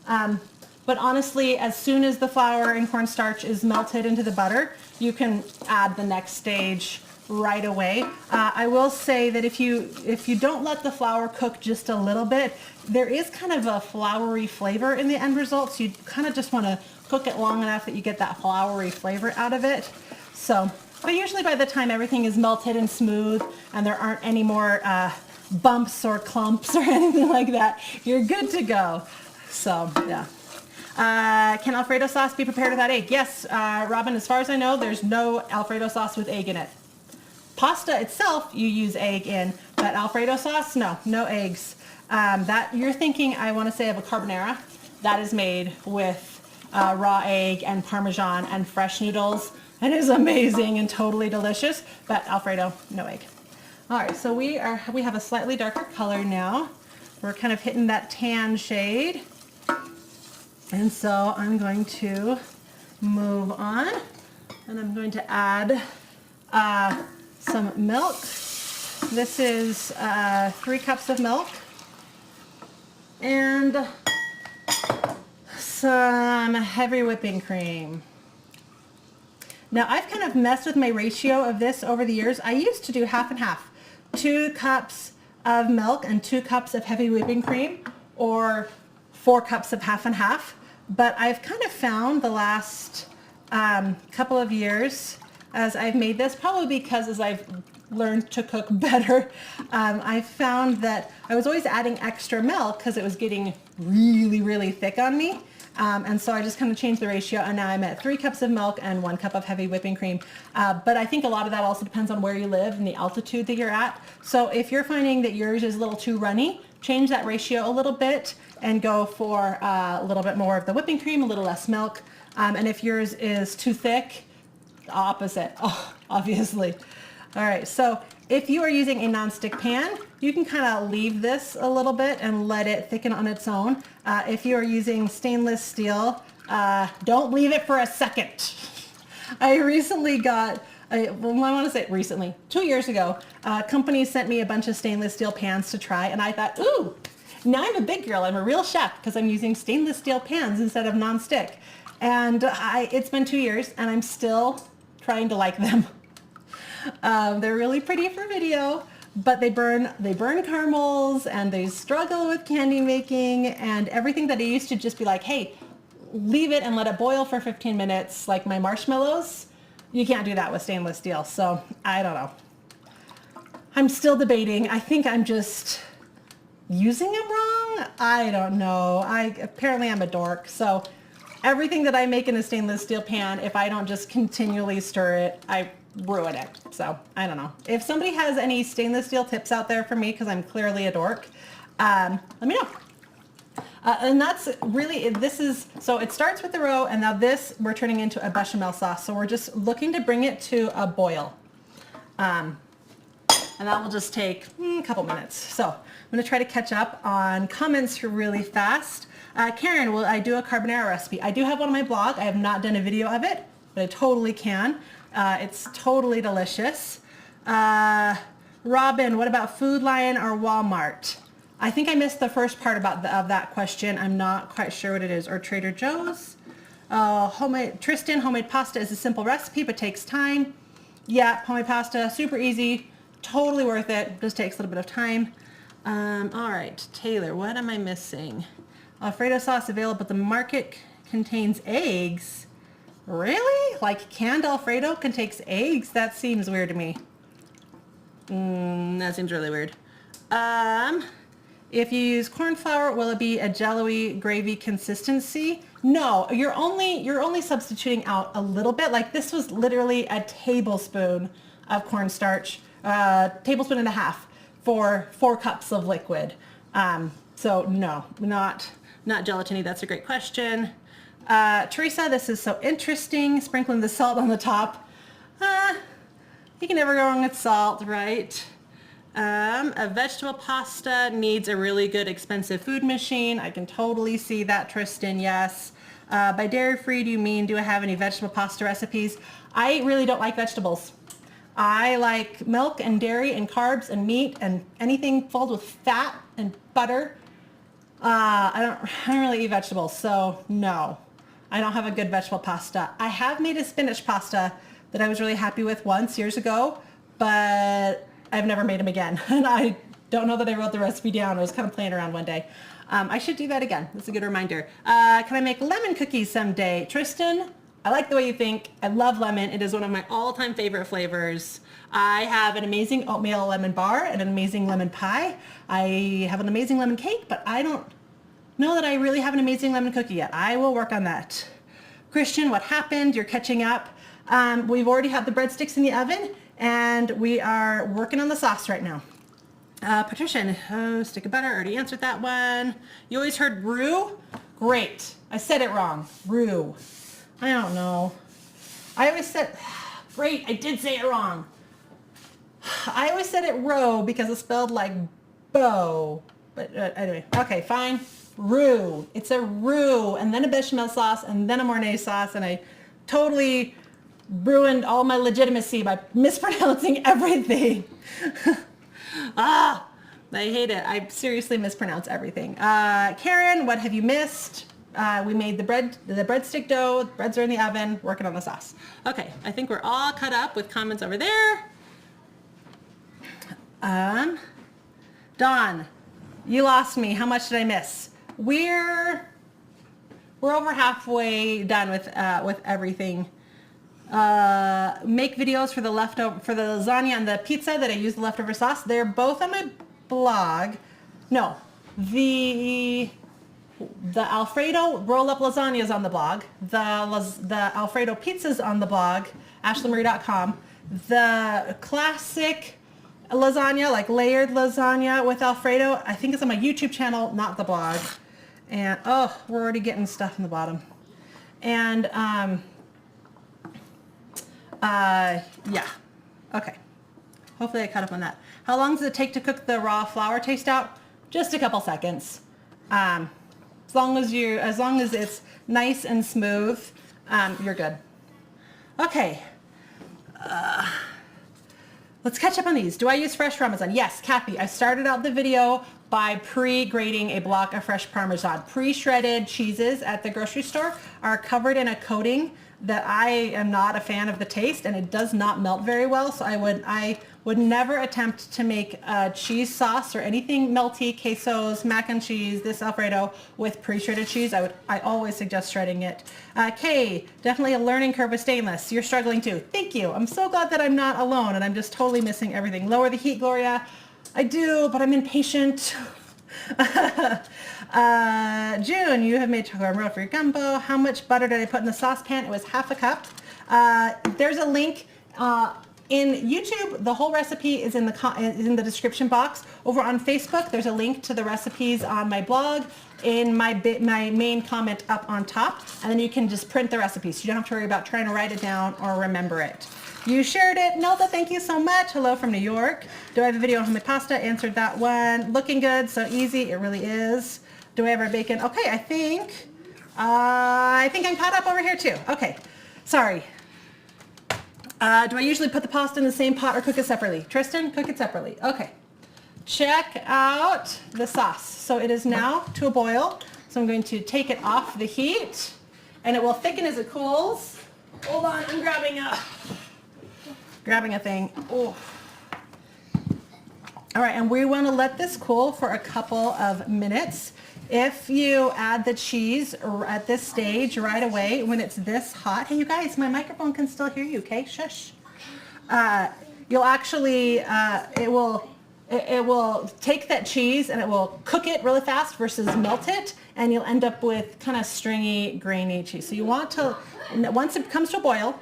But honestly, as soon as the flour and cornstarch is melted into the butter, you can add the next stage right away. I will say that if you don't let the flour cook just a little bit, there is kind of a floury flavor in the end result. So you kind of just want to cook it long enough that you get that floury flavor out of it. So, but usually by the time everything is melted and smooth and there aren't any more bumps or clumps or anything like that, you're good to go. So yeah. Can Alfredo sauce be prepared without egg? Yes, Robin, as far as I know, there's no Alfredo sauce with egg in it. Pasta itself, you use egg in, but Alfredo sauce, no eggs. That you're thinking, I want to say, of a carbonara. That is made with raw egg and Parmesan and fresh noodles. It is amazing and totally delicious, but Alfredo, no egg. All right, so we have a slightly darker color now. We're kind of hitting that tan shade. And so I'm going to move on and I'm going to add some milk. This is 3 cups of milk and some heavy whipping cream. Now I've kind of messed with my ratio of this over the years. I used to do half and half, 2 cups of milk and 2 cups of heavy whipping cream, or 4 cups of half and half. But I've kind of found the last couple of years as I've made this, probably because as I've learned to cook better, I found that I was always adding extra milk because it was getting really, really thick on me. And so I just kind of changed the ratio, and now I'm at 3 cups of milk and 1 cup of heavy whipping cream. But I think a lot of that also depends on where you live and the altitude that you're at. So if you're finding that yours is a little too runny, change that ratio a little bit and go for a little bit more of the whipping cream, a little less milk. And if yours is too thick, opposite, obviously. All right, so if you are using a nonstick pan, you can kind of leave this a little bit and let it thicken on its own. If you are using stainless steel, don't leave it for a second. I recently got, I want to say recently, 2 years ago, a company sent me a bunch of stainless steel pans to try, and I thought, ooh, now I'm a big girl, I'm a real chef because I'm using stainless steel pans instead of nonstick. And it's been 2 years and I'm still trying to like them. They're really pretty for video, but they burn caramels and they struggle with candy making and everything that I used to just be like, hey, leave it and let it boil for 15 minutes like my marshmallows. You can't do that with stainless steel. So I don't know. I'm still debating. I think I'm just using them wrong. I don't know. Apparently I'm a dork. So everything that I make in a stainless steel pan, if I don't just continually stir it, I ruin it. So I don't know. If somebody has any stainless steel tips out there for me, because I'm clearly a dork, let me know. And that's really, this is, so it starts with the roux, and now this we're turning into a bechamel sauce. So we're just looking to bring it to a boil. And that will just take a couple minutes. So I'm gonna try to catch up on comments really fast. Karen, will I do a carbonara recipe? I do have one on my blog. I have not done a video of it, but I totally can. It's totally delicious. Robin, what about Food Lion or Walmart? I think I missed the first part of that question. I'm not quite sure what it is. Or Trader Joe's. Tristan, homemade pasta is a simple recipe but takes time. Yeah, homemade pasta, super easy, totally worth it. Just takes a little bit of time. All right, Taylor, what am I missing? Alfredo sauce available at the market contains eggs. Really? Like canned Alfredo contains eggs? That seems weird to me. That seems really weird. If you use corn flour, will it be a jello-y gravy consistency? No, you're only substituting out a little bit. Like this was literally a tablespoon of cornstarch, tablespoon and a half for 4 cups of liquid. So no, not gelatiny. That's a great question. Teresa, this is so interesting. Sprinkling the salt on the top. You can never go wrong with salt, right? A vegetable pasta needs a really good expensive food machine. I can totally see that, Tristan, yes. By dairy free, do you mean, do I have any vegetable pasta recipes? I really don't like vegetables. I like milk and dairy and carbs and meat and anything filled with fat and butter. I don't really eat vegetables, so no. I don't have a good vegetable pasta. I have made a spinach pasta that I was really happy with once years ago, but I've never made them again. And I don't know that I wrote the recipe down. I was kind of playing around one day. I should do that again. That's a good reminder. Can I make lemon cookies someday? Tristan, I like the way you think. I love lemon. It is one of my all-time favorite flavors. I have an amazing oatmeal lemon bar and an amazing lemon pie. I have an amazing lemon cake, but I don't know that I really have an amazing lemon cookie yet. I will work on that. Christian, what happened? You're catching up. We've already had the breadsticks in the oven, and we are working on the sauce right now. Patricia, stick of butter, already answered that one. You always heard roux? Great. I said it wrong. Roux. I don't know. I always said, great, I did say it wrong. I always said it roux because it's spelled like bow. But anyway, okay, fine. Roux. It's a roux, and then a bechamel sauce, and then a Mornay sauce, and I totally ruined all my legitimacy by mispronouncing everything. I hate it. I seriously mispronounce everything. Karen, what have you missed? We made the breadstick dough. The breads are in the oven, working on the sauce. Okay, I think we're all cut up with comments over there. Dawn, you lost me. How much did I miss? We're over halfway done with everything. Make videos for the lasagna and the pizza that I use the leftover sauce. They're both on my blog. No, the Alfredo roll-up lasagna is on the blog. The Alfredo pizza is on the blog, ashleemarie.com. The classic lasagna, like layered lasagna with Alfredo, I think it's on my YouTube channel, not the blog. And oh, we're already getting stuff in the bottom. And yeah, okay. Hopefully I caught up on that. How long does it take to cook the raw flour taste out? Just a couple seconds. As long as it's nice and smooth, you're good. Okay. Let's catch up on these. Do I use fresh Parmesan? Yes, Kathy. I started out the video by pre-grating a block of fresh Parmesan. Pre-shredded cheeses at the grocery store are covered in a coating that I am not a fan of the taste, and it does not melt very well. So I would never attempt to make a cheese sauce or anything melty, quesos, mac and cheese, this Alfredo with pre-shredded cheese. I always suggest shredding it. Kay, definitely a learning curve with stainless. You're struggling too. Thank you. I'm so glad that I'm not alone and I'm just totally missing everything. Lower the heat, Gloria. I do, but I'm impatient. June, you have made chocolate roll for your gumbo. How much butter did I put in the saucepan? It was half a cup. There's a link in YouTube, the whole recipe is in the description box. Over on Facebook, there's a link to the recipes on my blog in my main comment up on top, and then you can just print the recipes. You don't have to worry about trying to write it down or remember it. You shared it. Nelda, thank you so much. Hello from New York. Do I have a video on homemade pasta? Answered that one. Looking good, so easy. It really is. Do I have our bacon? Okay, I think I'm caught up over here too. Okay, sorry. Do I usually put the pasta in the same pot or cook it separately? Tristan, cook it separately. Okay. Check out the sauce. So it is now to a boil. So I'm going to take it off the heat and it will thicken as it cools. Hold on, I'm grabbing a thing. Oh. All right, and we want to let this cool for a couple of minutes. If you add the cheese at this stage right away when it's this hot, hey you guys, my microphone can still hear you, okay? Shush. You'll actually, it will take that cheese and it will cook it really fast versus melt it, and you'll end up with kind of stringy, grainy cheese. So you want to, once it comes to a boil,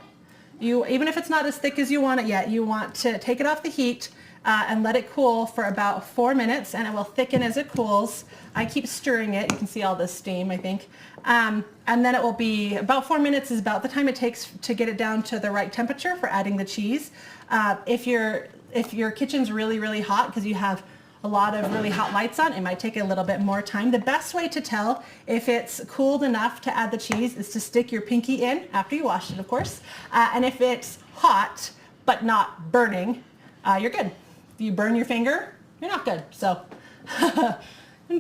even if it's not as thick as you want it yet, you want to take it off the heat and let it cool for about 4 minutes, and it will thicken as it cools. I keep stirring it. You can see all this steam, I think. And then it will be about 4 minutes is about the time it takes to get it down to the right temperature for adding the cheese. If your kitchen's really, really hot because you have a lot of really hot lights on, it might take a little bit more time. The best way to tell if it's cooled enough to add the cheese is to stick your pinky in, after you washed it, of course. And if it's hot but not burning, you're good. If you burn your finger, you're not good. So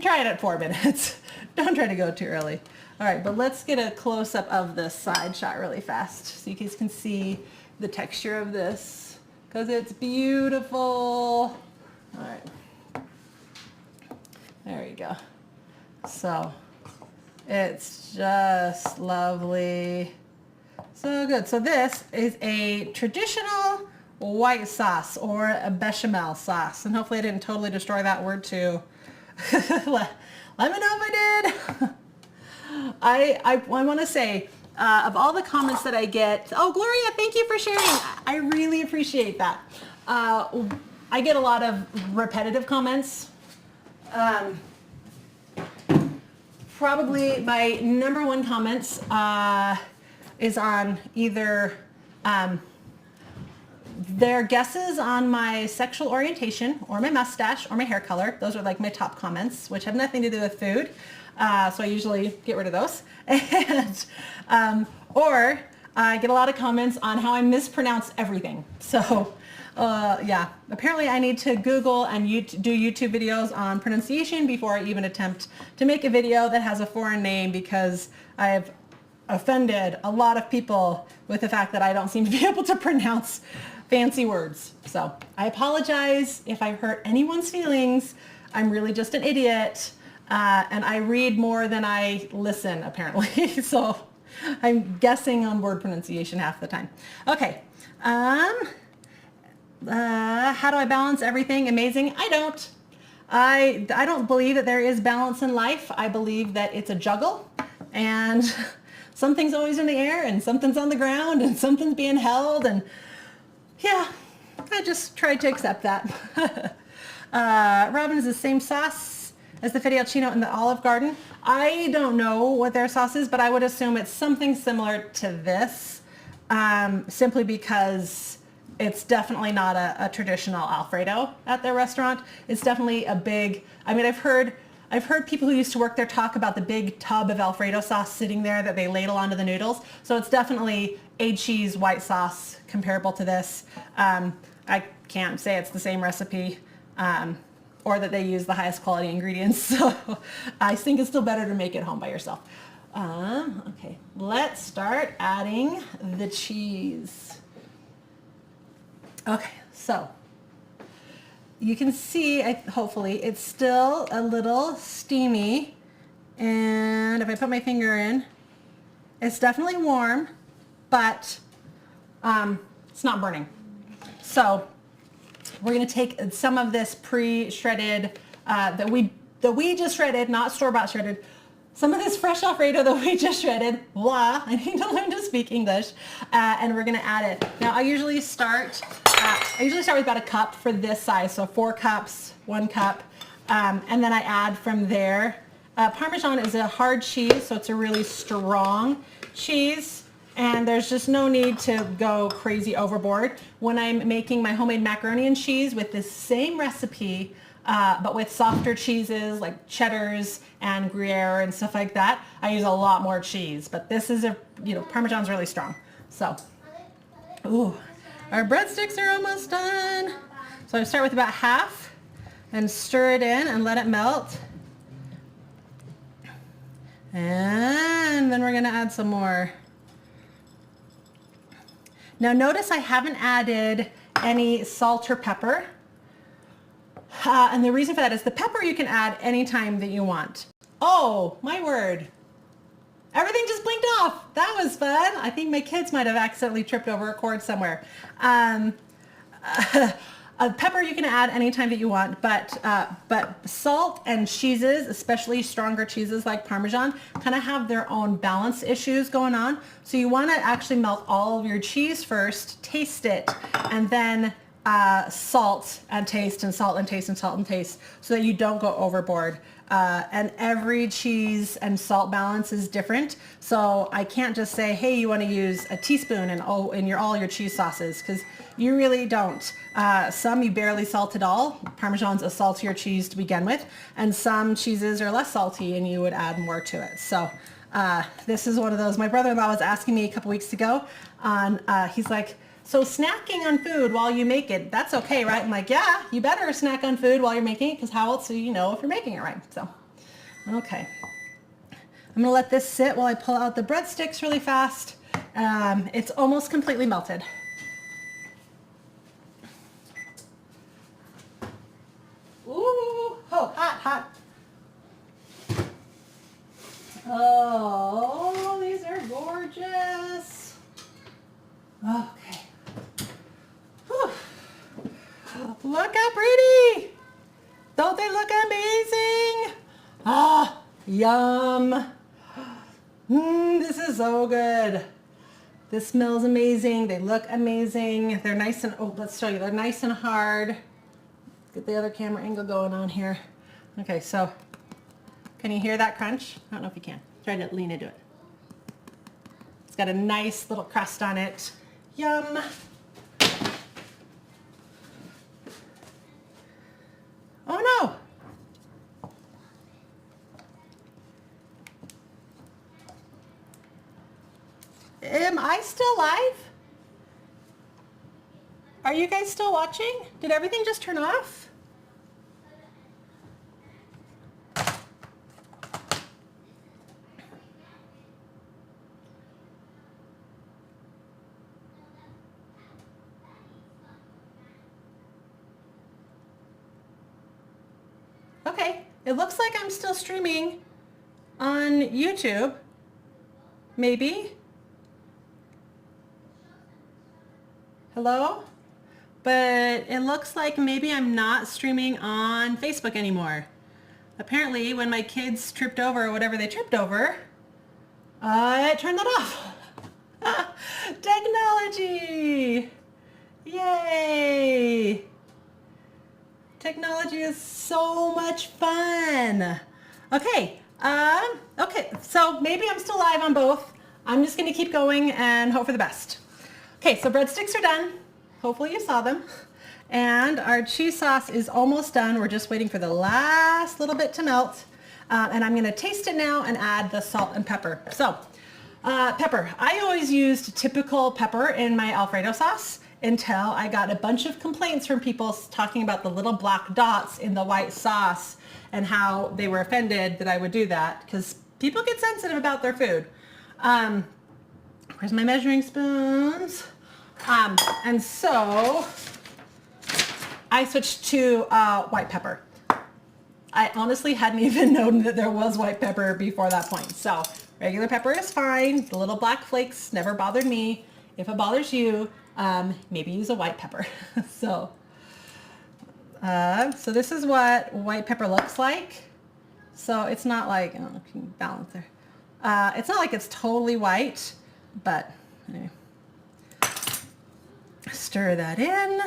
try it at 4 minutes. Don't try to go too early. All right, but let's get a close-up of the side shot really fast so you guys can see the texture of this because it's beautiful. All right. There you go. So it's just lovely. So good. So this is a traditional white sauce or a bechamel sauce. And hopefully I didn't totally destroy that word too. Let me know if I did. I want to say, of all the comments that I get, oh, Gloria, thank you for sharing. I really appreciate that. I get a lot of repetitive comments. Probably my number one comments is on either their guesses on my sexual orientation or my mustache or my hair color. Those are like my top comments, which have nothing to do with food. So I usually get rid of those. And, or I get a lot of comments on how I mispronounce everything. So yeah, apparently I need to Google and do YouTube videos on pronunciation before I even attempt to make a video that has a foreign name, because I've offended a lot of people with the fact that I don't seem to be able to pronounce fancy words. So I apologize if I hurt anyone's feelings. I'm really just an idiot. And I read more than I listen, apparently. So I'm guessing on word pronunciation half the time. Okay. How do I balance everything? Amazing. I don't. I don't believe that there is balance in life. I believe that it's a juggle, and something's always in the air and something's on the ground and something's being held, and yeah, I just tried to accept that. Robin, is the same sauce as the fettuccine in the Olive Garden? I don't know what their sauce is, but I would assume it's something similar to this, simply because it's definitely not a traditional Alfredo at their restaurant. It's definitely a big, I mean, I've heard people who used to work there talk about the big tub of Alfredo sauce sitting there that they ladle onto the noodles. So it's definitely a cheese white sauce comparable to this. I can't say it's the same recipe or that they use the highest quality ingredients. So I think it's still better to make it home by yourself. Okay, let's start adding the cheese. Okay, so you can see, hopefully, it's still a little steamy. And if I put my finger in, it's definitely warm, but it's not burning. So we're going to take some of this pre-shredded, that we just shredded, not store-bought shredded, some of this fresh Alfredo that we just shredded. Blah, I need to learn to speak English. And we're going to add it. Now, I usually start I usually start with about a cup for this size, so 4 cups, 1 cup, and then I add from there. Parmesan is a hard cheese, so it's a really strong cheese, and there's just no need to go crazy overboard. When I'm making my homemade macaroni and cheese with this same recipe, but with softer cheeses like cheddars and Gruyere and stuff like that, I use a lot more cheese. But this is Parmesan's really strong. So, ooh, our breadsticks are almost done. So I start with about half and stir it in and let it melt. And then we're gonna add some more. Now notice I haven't added any salt or pepper. And the reason for that is the pepper you can add anytime that you want. Oh, my word. Everything just blinked off. That was fun. I think my kids might have accidentally tripped over a cord somewhere. Pepper you can add anytime that you want, but salt and cheeses, especially stronger cheeses like Parmesan, kind of have their own balance issues going on. So you want to actually melt all of your cheese first, taste it, and then salt and taste and salt and taste and salt and taste so that you don't go overboard. And every cheese and salt balance is different. So I can't just say, hey, you want to use a teaspoon in all your cheese sauces, because you really don't. Some you barely salt at all. Parmesan's a saltier cheese to begin with, and some cheeses are less salty and you would add more to it. So this is one of those. My brother-in-law was asking me a couple weeks ago on, he's like, so snacking on food while you make it, that's okay, right? I'm like, yeah, you better snack on food while you're making it, because how else do you know if you're making it right? So, okay. I'm gonna let this sit while I pull out the breadsticks really fast. It's almost completely melted. Ooh, oh, hot, hot. Oh, these are gorgeous. Okay. Whew. Look how pretty. Don't they look amazing? Ah, yum. This is so good. This smells amazing. They look amazing. They're nice and, oh, let's show you. They're nice and hard. Get the other camera angle going on here. Okay, so can you hear that crunch? I don't know if you can. Try to lean into it. It's got a nice little crust on it. Yum. Oh no. Am I still live? Are you guys still watching? Did everything just turn off? Okay, it looks like I'm still streaming on YouTube. Maybe. Hello? But it looks like maybe I'm not streaming on Facebook anymore. Apparently, when my kids tripped over whatever they tripped over, I turned that off. Technology! Yay! Technology is so much fun. Okay, okay, so maybe I'm still live on both. I'm just gonna keep going and hope for the best. Okay, so breadsticks are done. Hopefully you saw them. And our cheese sauce is almost done. We're just waiting for the last little bit to melt. And I'm gonna taste it now and add the salt and pepper. So, pepper. I always used typical pepper in my Alfredo sauce until I got a bunch of complaints from people talking about the little black dots in the white sauce and how they were offended that I would do that, because people get sensitive about their food. Where's my measuring spoons? And so I switched to white pepper. I honestly hadn't even known that there was white pepper before that point. So regular pepper is fine. The little black flakes never bothered me. If it bothers you, maybe use a white pepper. So this is what white pepper looks like. So it's not like, I don't know if you can balance there. It's not like it's totally white, but anyway. stir that in.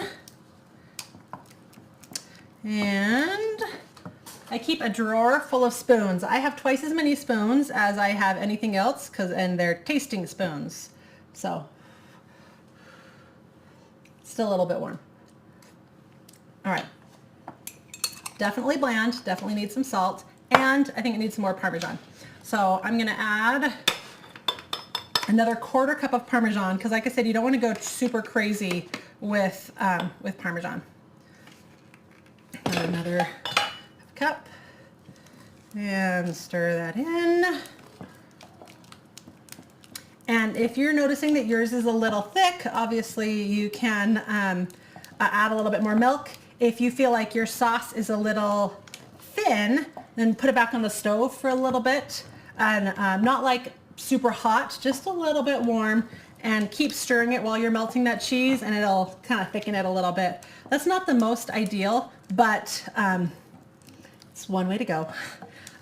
And I keep a drawer full of spoons. I have twice as many spoons as I have anything else, and they're tasting spoons. So, still a little bit warm. All right. Definitely bland, definitely needs some salt, and I think it needs some more Parmesan. So I'm gonna add another 1/4 cup of Parmesan, because like I said, you don't want to go super crazy with Parmesan. Add another cup and stir that in. And if you're noticing that yours is a little thick, obviously you can add a little bit more milk. If you feel like your sauce is a little thin, then put it back on the stove for a little bit, and not like super hot, just a little bit warm, and keep stirring it while you're melting that cheese, and it'll kind of thicken it a little bit. That's not the most ideal, but it's one way to go.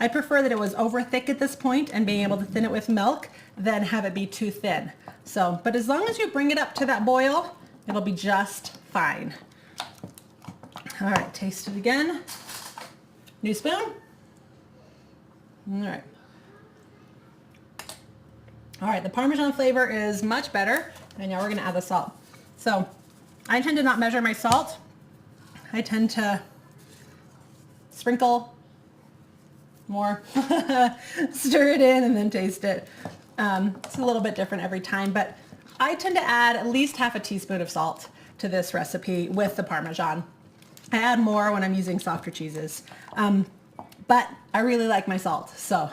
I prefer that it was over thick at this point and being able to thin it with milk than have it be too thin. So, but as long as you bring it up to that boil, it'll be just fine. All right, taste it again. New spoon. All right. All right, the Parmesan flavor is much better, and now we're gonna add the salt. So I tend to not measure my salt. I tend to sprinkle more, stir it in, and then taste it. It's a little bit different every time, but I tend to add at least 1/2 teaspoon of salt to this recipe with the Parmesan. I add more when I'm using softer cheeses, but I really like my salt, so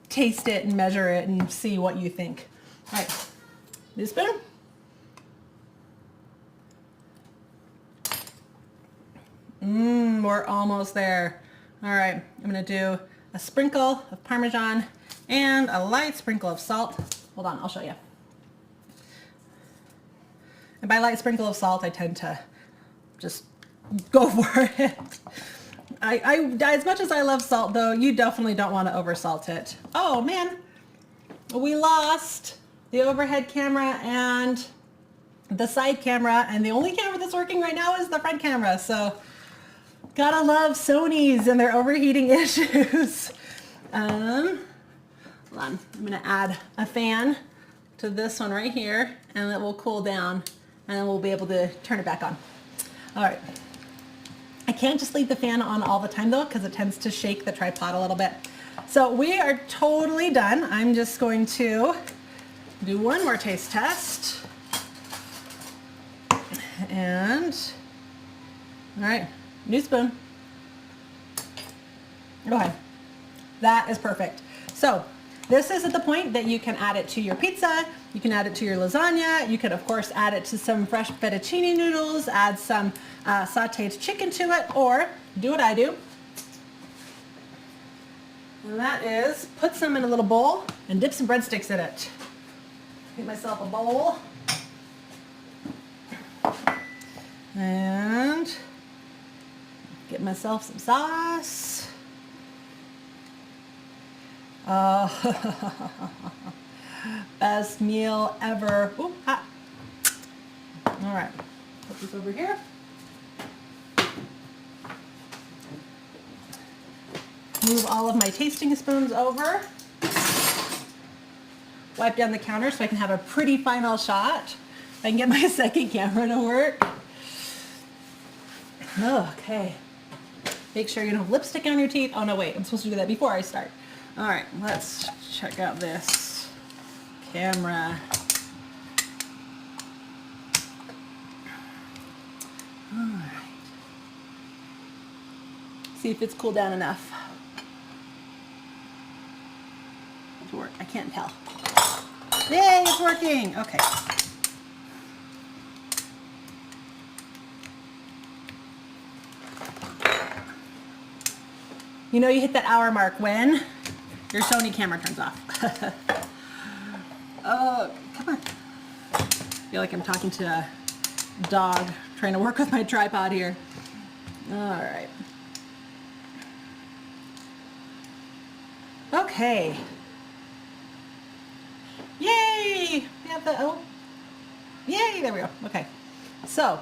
taste it and measure it and see what you think. All right, new spoon. We're almost there. All right, I'm gonna do a sprinkle of Parmesan and a light sprinkle of salt. Hold on, I'll show you. And by light sprinkle of salt, I tend to just go for it. As much as I love salt though, you definitely don't want to oversalt it. Oh man, we lost the overhead camera and the side camera, and the only camera that's working right now is the front camera. So gotta love Sony's and their overheating issues. Hold on, I'm gonna add a fan to this one right here, and it will cool down, and then we'll be able to turn it back on. All right. I can't just leave the fan on all the time though, because it tends to shake the tripod a little bit. So we are totally done. I'm just going to do one more taste test. And, all right, new spoon. Go ahead. That is perfect. So this is at the point that you can add it to your pizza, you can add it to your lasagna, you can of course add it to some fresh fettuccine noodles, add some sauteed chicken to it, or do what I do. And that is put some in a little bowl and dip some breadsticks in it. Get myself a bowl. And get myself some sauce. Best meal ever. Ooh, hot. All right, put this over here. Move all of my tasting spoons over. Wipe down the counter so I can have a pretty final shot. I can get my second camera to work. Okay. Make sure you don't have lipstick on your teeth. Oh no, wait, I'm supposed to do that before I start. All right, let's check out this camera. All right. See if it's cooled down enough to work. I can't tell. Yay, it's working. Okay. You know you hit that hour mark when your Sony camera turns off. Oh, come on. I feel like I'm talking to a dog trying to work with my tripod here. All right. Okay. Yay! We have the, oh, Yay, there we go. Okay, so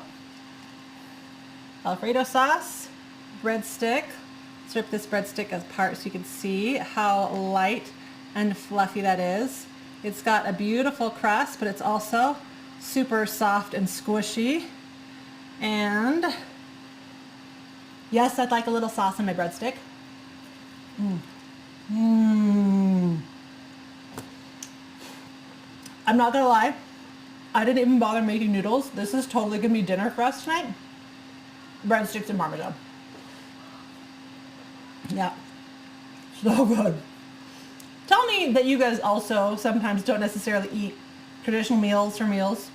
Alfredo sauce, breadstick. Let's rip this breadstick apart so you can see how light and fluffy that is. It's got a beautiful crust, but it's also super soft and squishy. And yes, I'd like a little sauce on my breadstick. I'm not gonna lie, I didn't even bother making noodles. This is totally gonna be dinner for us tonight. Breadsticks and Parmesan. Yeah, so good. Tell me that you guys also sometimes don't necessarily eat traditional meals for meals.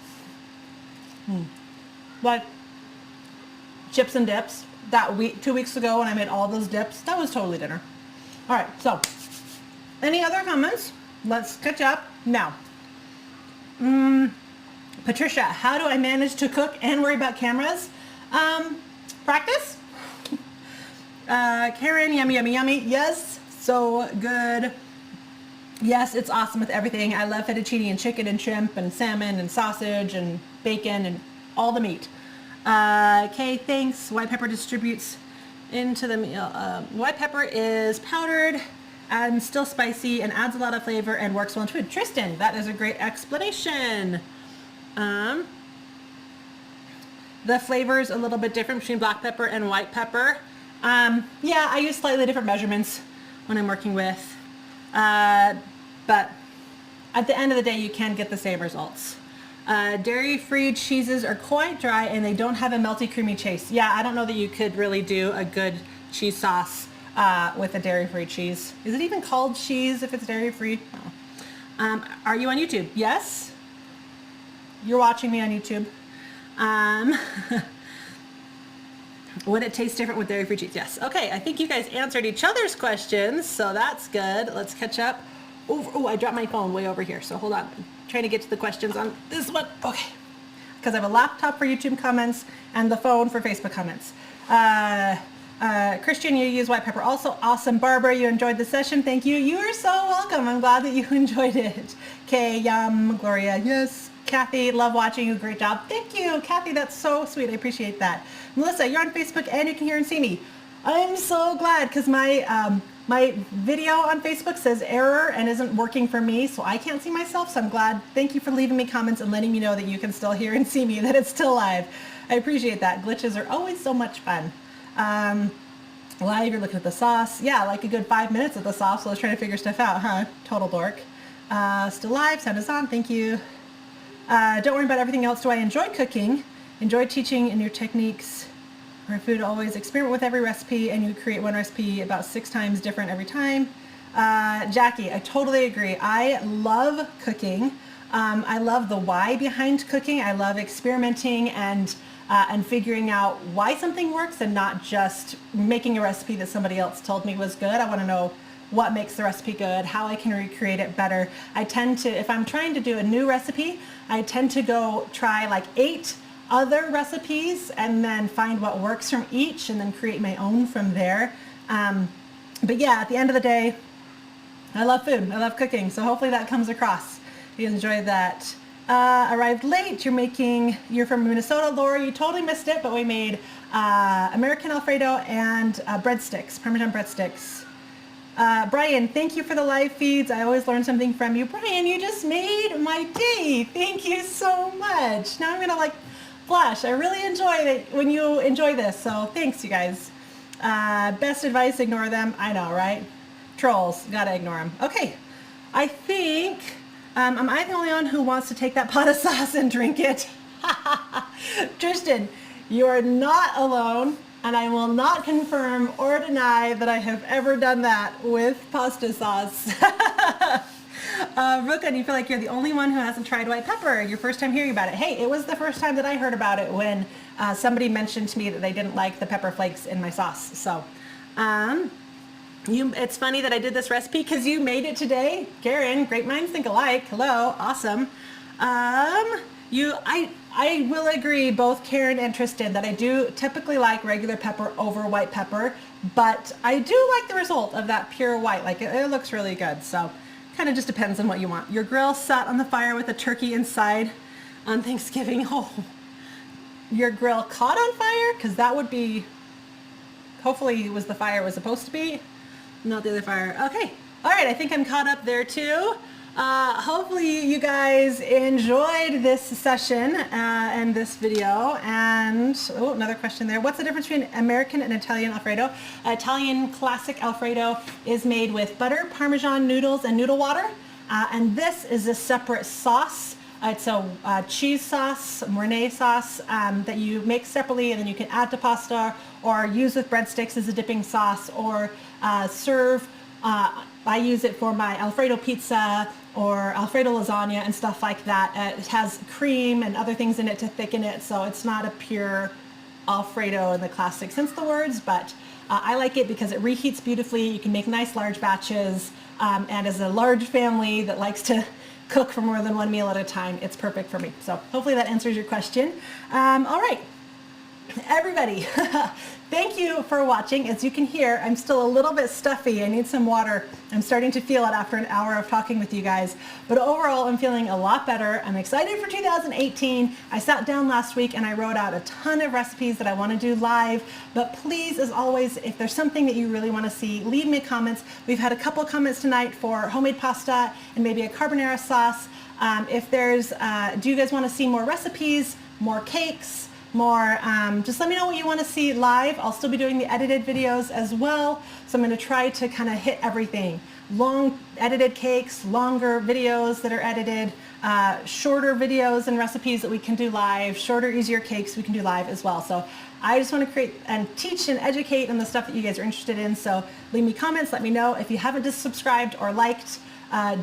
Like chips and dips. That week, 2 weeks ago when I made all those dips, that was totally dinner. All right, so any other comments? Let's catch up now. Patricia, how do I manage to cook and worry about cameras? Practice. Karen, yummy, yummy, yummy. Yes, so good. Yes, it's awesome with everything. I love fettuccine and chicken and shrimp and salmon and sausage and bacon and all the meat. Okay, thanks. White pepper distributes into the meal. White pepper is powdered and still spicy and adds a lot of flavor and works well in food. Tristan, that is a great explanation. The flavor is a little bit different between black pepper and white pepper. Yeah, I use slightly different measurements when I'm working with, but at the end of the day, you can get the same results. Dairy-free cheeses are quite dry and they don't have a melty creamy taste. Yeah, I don't know that you could really do a good cheese sauce with a dairy-free cheese. Is it even called cheese if it's dairy-free? No. Are you on YouTube? Yes. You're watching me on YouTube. Would it taste different with dairy-free cheese? Yes. Okay, I think you guys answered each other's questions, so that's good. Let's catch up. Oh, I dropped my phone way over here, so hold on. I'm trying to get to the questions on this one. Okay. Because I have a laptop for YouTube comments and the phone for Facebook comments. Christian, you use white pepper. Also awesome. Barbara, you enjoyed the session. Thank you. You are so welcome. I'm glad that you enjoyed it. Okay, Gloria, yes. Kathy, love watching you. Great job. Thank you, Kathy. That's so sweet. I appreciate that. Melissa, you're on Facebook and you can hear and see me. I'm so glad because my my video on Facebook says error and isn't working for me, so I can't see myself. So I'm glad. Thank you for leaving me comments and letting me know that you can still hear and see me, that it's still live. I appreciate that. Glitches are always so much fun. Live, you're looking at the sauce. Yeah, like a good 5 minutes of the sauce. So I was trying to figure stuff out, huh? Total dork. Still live. Sound is on. Thank you. Don't worry about everything else. Do I enjoy cooking? Enjoy teaching in your techniques for food. Always experiment with every recipe and you create one recipe about 6 times different every time. Jackie, I totally agree. I love cooking. I love the why behind cooking. I love experimenting and figuring out why something works and not just making a recipe that somebody else told me was good. I want to know what makes the recipe good, how I can recreate it better. I tend to, if I'm trying to do a new recipe, I tend to go try like 8 other recipes and then find what works from each and then create my own from there. But yeah, at the end of the day, I love food. I love cooking. So hopefully that comes across. You enjoy that. Arrived late. You're from Minnesota, Laura. You totally missed it, but we made American Alfredo and breadsticks, Parmesan breadsticks. Brian, thank you for the live feeds. I always learn something from you. Brian, you just made my day. Thank you so much. Now I'm gonna like blush. I really enjoy it when you enjoy this. So thanks, you guys. Best advice, ignore them. I know, right? Trolls, gotta ignore them. Okay, I think, am I the only one who wants to take that pot of sauce and drink it? Tristan, you are not alone. And I will not confirm or deny that I have ever done that with pasta sauce. Ruka, do you feel like you're the only one who hasn't tried white pepper? Your first time hearing about it. Hey, it was the first time that I heard about it when somebody mentioned to me that they didn't like the pepper flakes in my sauce. So, it's funny that I did this recipe because you made it today. Karen, great minds think alike. Hello, awesome. I will agree, both Karen and Tristan, that I do typically like regular pepper over white pepper, but I do like the result of that pure white. Like it looks really good. So kind of just depends on what you want. Your grill sat on the fire with a turkey inside. on Thanksgiving. Oh, your grill caught on fire? Because that would be, hopefully it was the fire it was supposed to be, not the other fire. Okay, all right, I think I'm caught up there too. Hopefully you guys enjoyed this session and this video. And oh, another question there. What's the difference between American and Italian Alfredo? Italian classic Alfredo is made with butter, Parmesan noodles, and noodle water. And this is a separate sauce. It's a cheese sauce, Mornay sauce that you make separately, and then you can add to pasta or use with breadsticks as a dipping sauce, or serve. I use it for my Alfredo pizza or Alfredo lasagna and stuff like that. It has cream and other things in it to thicken it, so it's not a pure Alfredo in the classic sense of the words, but I like it because it reheats beautifully. You can make nice large batches, and as a large family that likes to cook for more than one meal at a time, it's perfect for me. So hopefully that answers your question. All right, everybody, thank you for watching. As you can hear, I'm still a little bit stuffy. I need some water. I'm starting to feel it after an hour of talking with you guys. But overall, I'm feeling a lot better. I'm excited for 2018. I sat down last week and I wrote out a ton of recipes that I want to do live. But please, as always, if there's something that you really want to see, leave me comments. We've had a couple of comments tonight for homemade pasta and maybe a carbonara sauce. If there's, do you guys want to see more recipes, more cakes? More, just let me know what you want to see live. I'll still be doing the edited videos as well. So I'm going to try to kind of hit everything. Long edited cakes, longer videos that are edited, shorter videos and recipes that we can do live, shorter, easier cakes we can do live as well. So I just want to create and teach and educate on the stuff that you guys are interested in. So leave me comments, let me know. If you haven't just subscribed or liked,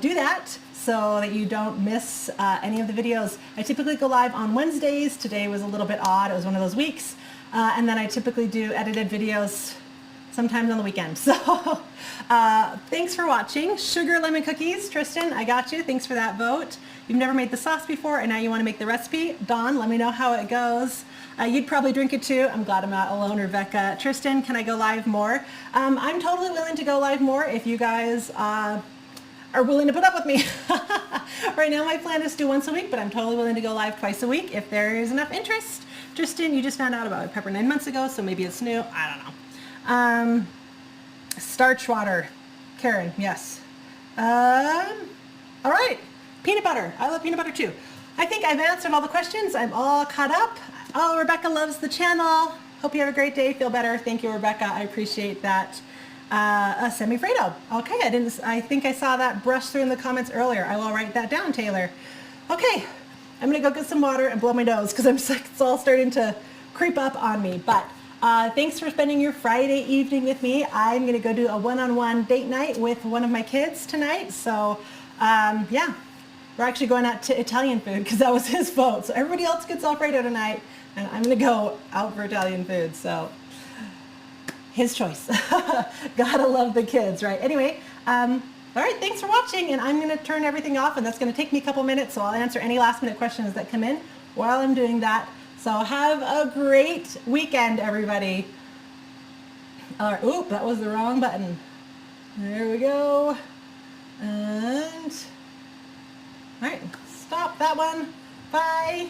do that, so that you don't miss any of the videos. I typically go live on Wednesdays. Today was a little bit odd. It was one of those weeks. And then I typically do edited videos sometimes on the weekend. So thanks for watching. Sugar lemon cookies, Tristan, I got you. Thanks for that vote. You've never made the sauce before and now you want to make the recipe. Dawn, let me know how it goes. You'd probably drink it too. I'm glad I'm not alone, Rebecca. Tristan, can I go live more? I'm totally willing to go live more if you guys are willing to put up with me. Right now my plan is to do once a week, but I'm totally willing to go live twice a week if there is enough interest. Tristan, you just found out about pepper 9 months ago, so maybe it's new. I don't know. Starch water. Karen, yes. All right. Peanut butter. I love peanut butter too. I think I've answered all the questions. I'm all caught up. Oh, Rebecca loves the channel. Hope you have a great day. Feel better. Thank you, Rebecca. I appreciate that. Semi-Fredo. Okay, I think I saw that brush through in the comments earlier. I will write that down, Taylor. Okay, I'm gonna go get some water and blow my nose because it's all starting to creep up on me. But thanks for spending your Friday evening with me. I'm gonna go do a one-on-one date night with one of my kids tonight. So yeah, we're actually going out to Italian food because that was his vote. So everybody else gets Alfredo tonight and I'm gonna go out for Italian food. So his choice. Gotta love the kids, right? Anyway, all right, thanks for watching, and I'm gonna turn everything off, and that's gonna take me a couple minutes, so I'll answer any last minute questions that come in while I'm doing that. So have a great weekend, everybody. All right, oop, that was the wrong button. There we go. And, all right, stop that one. Bye.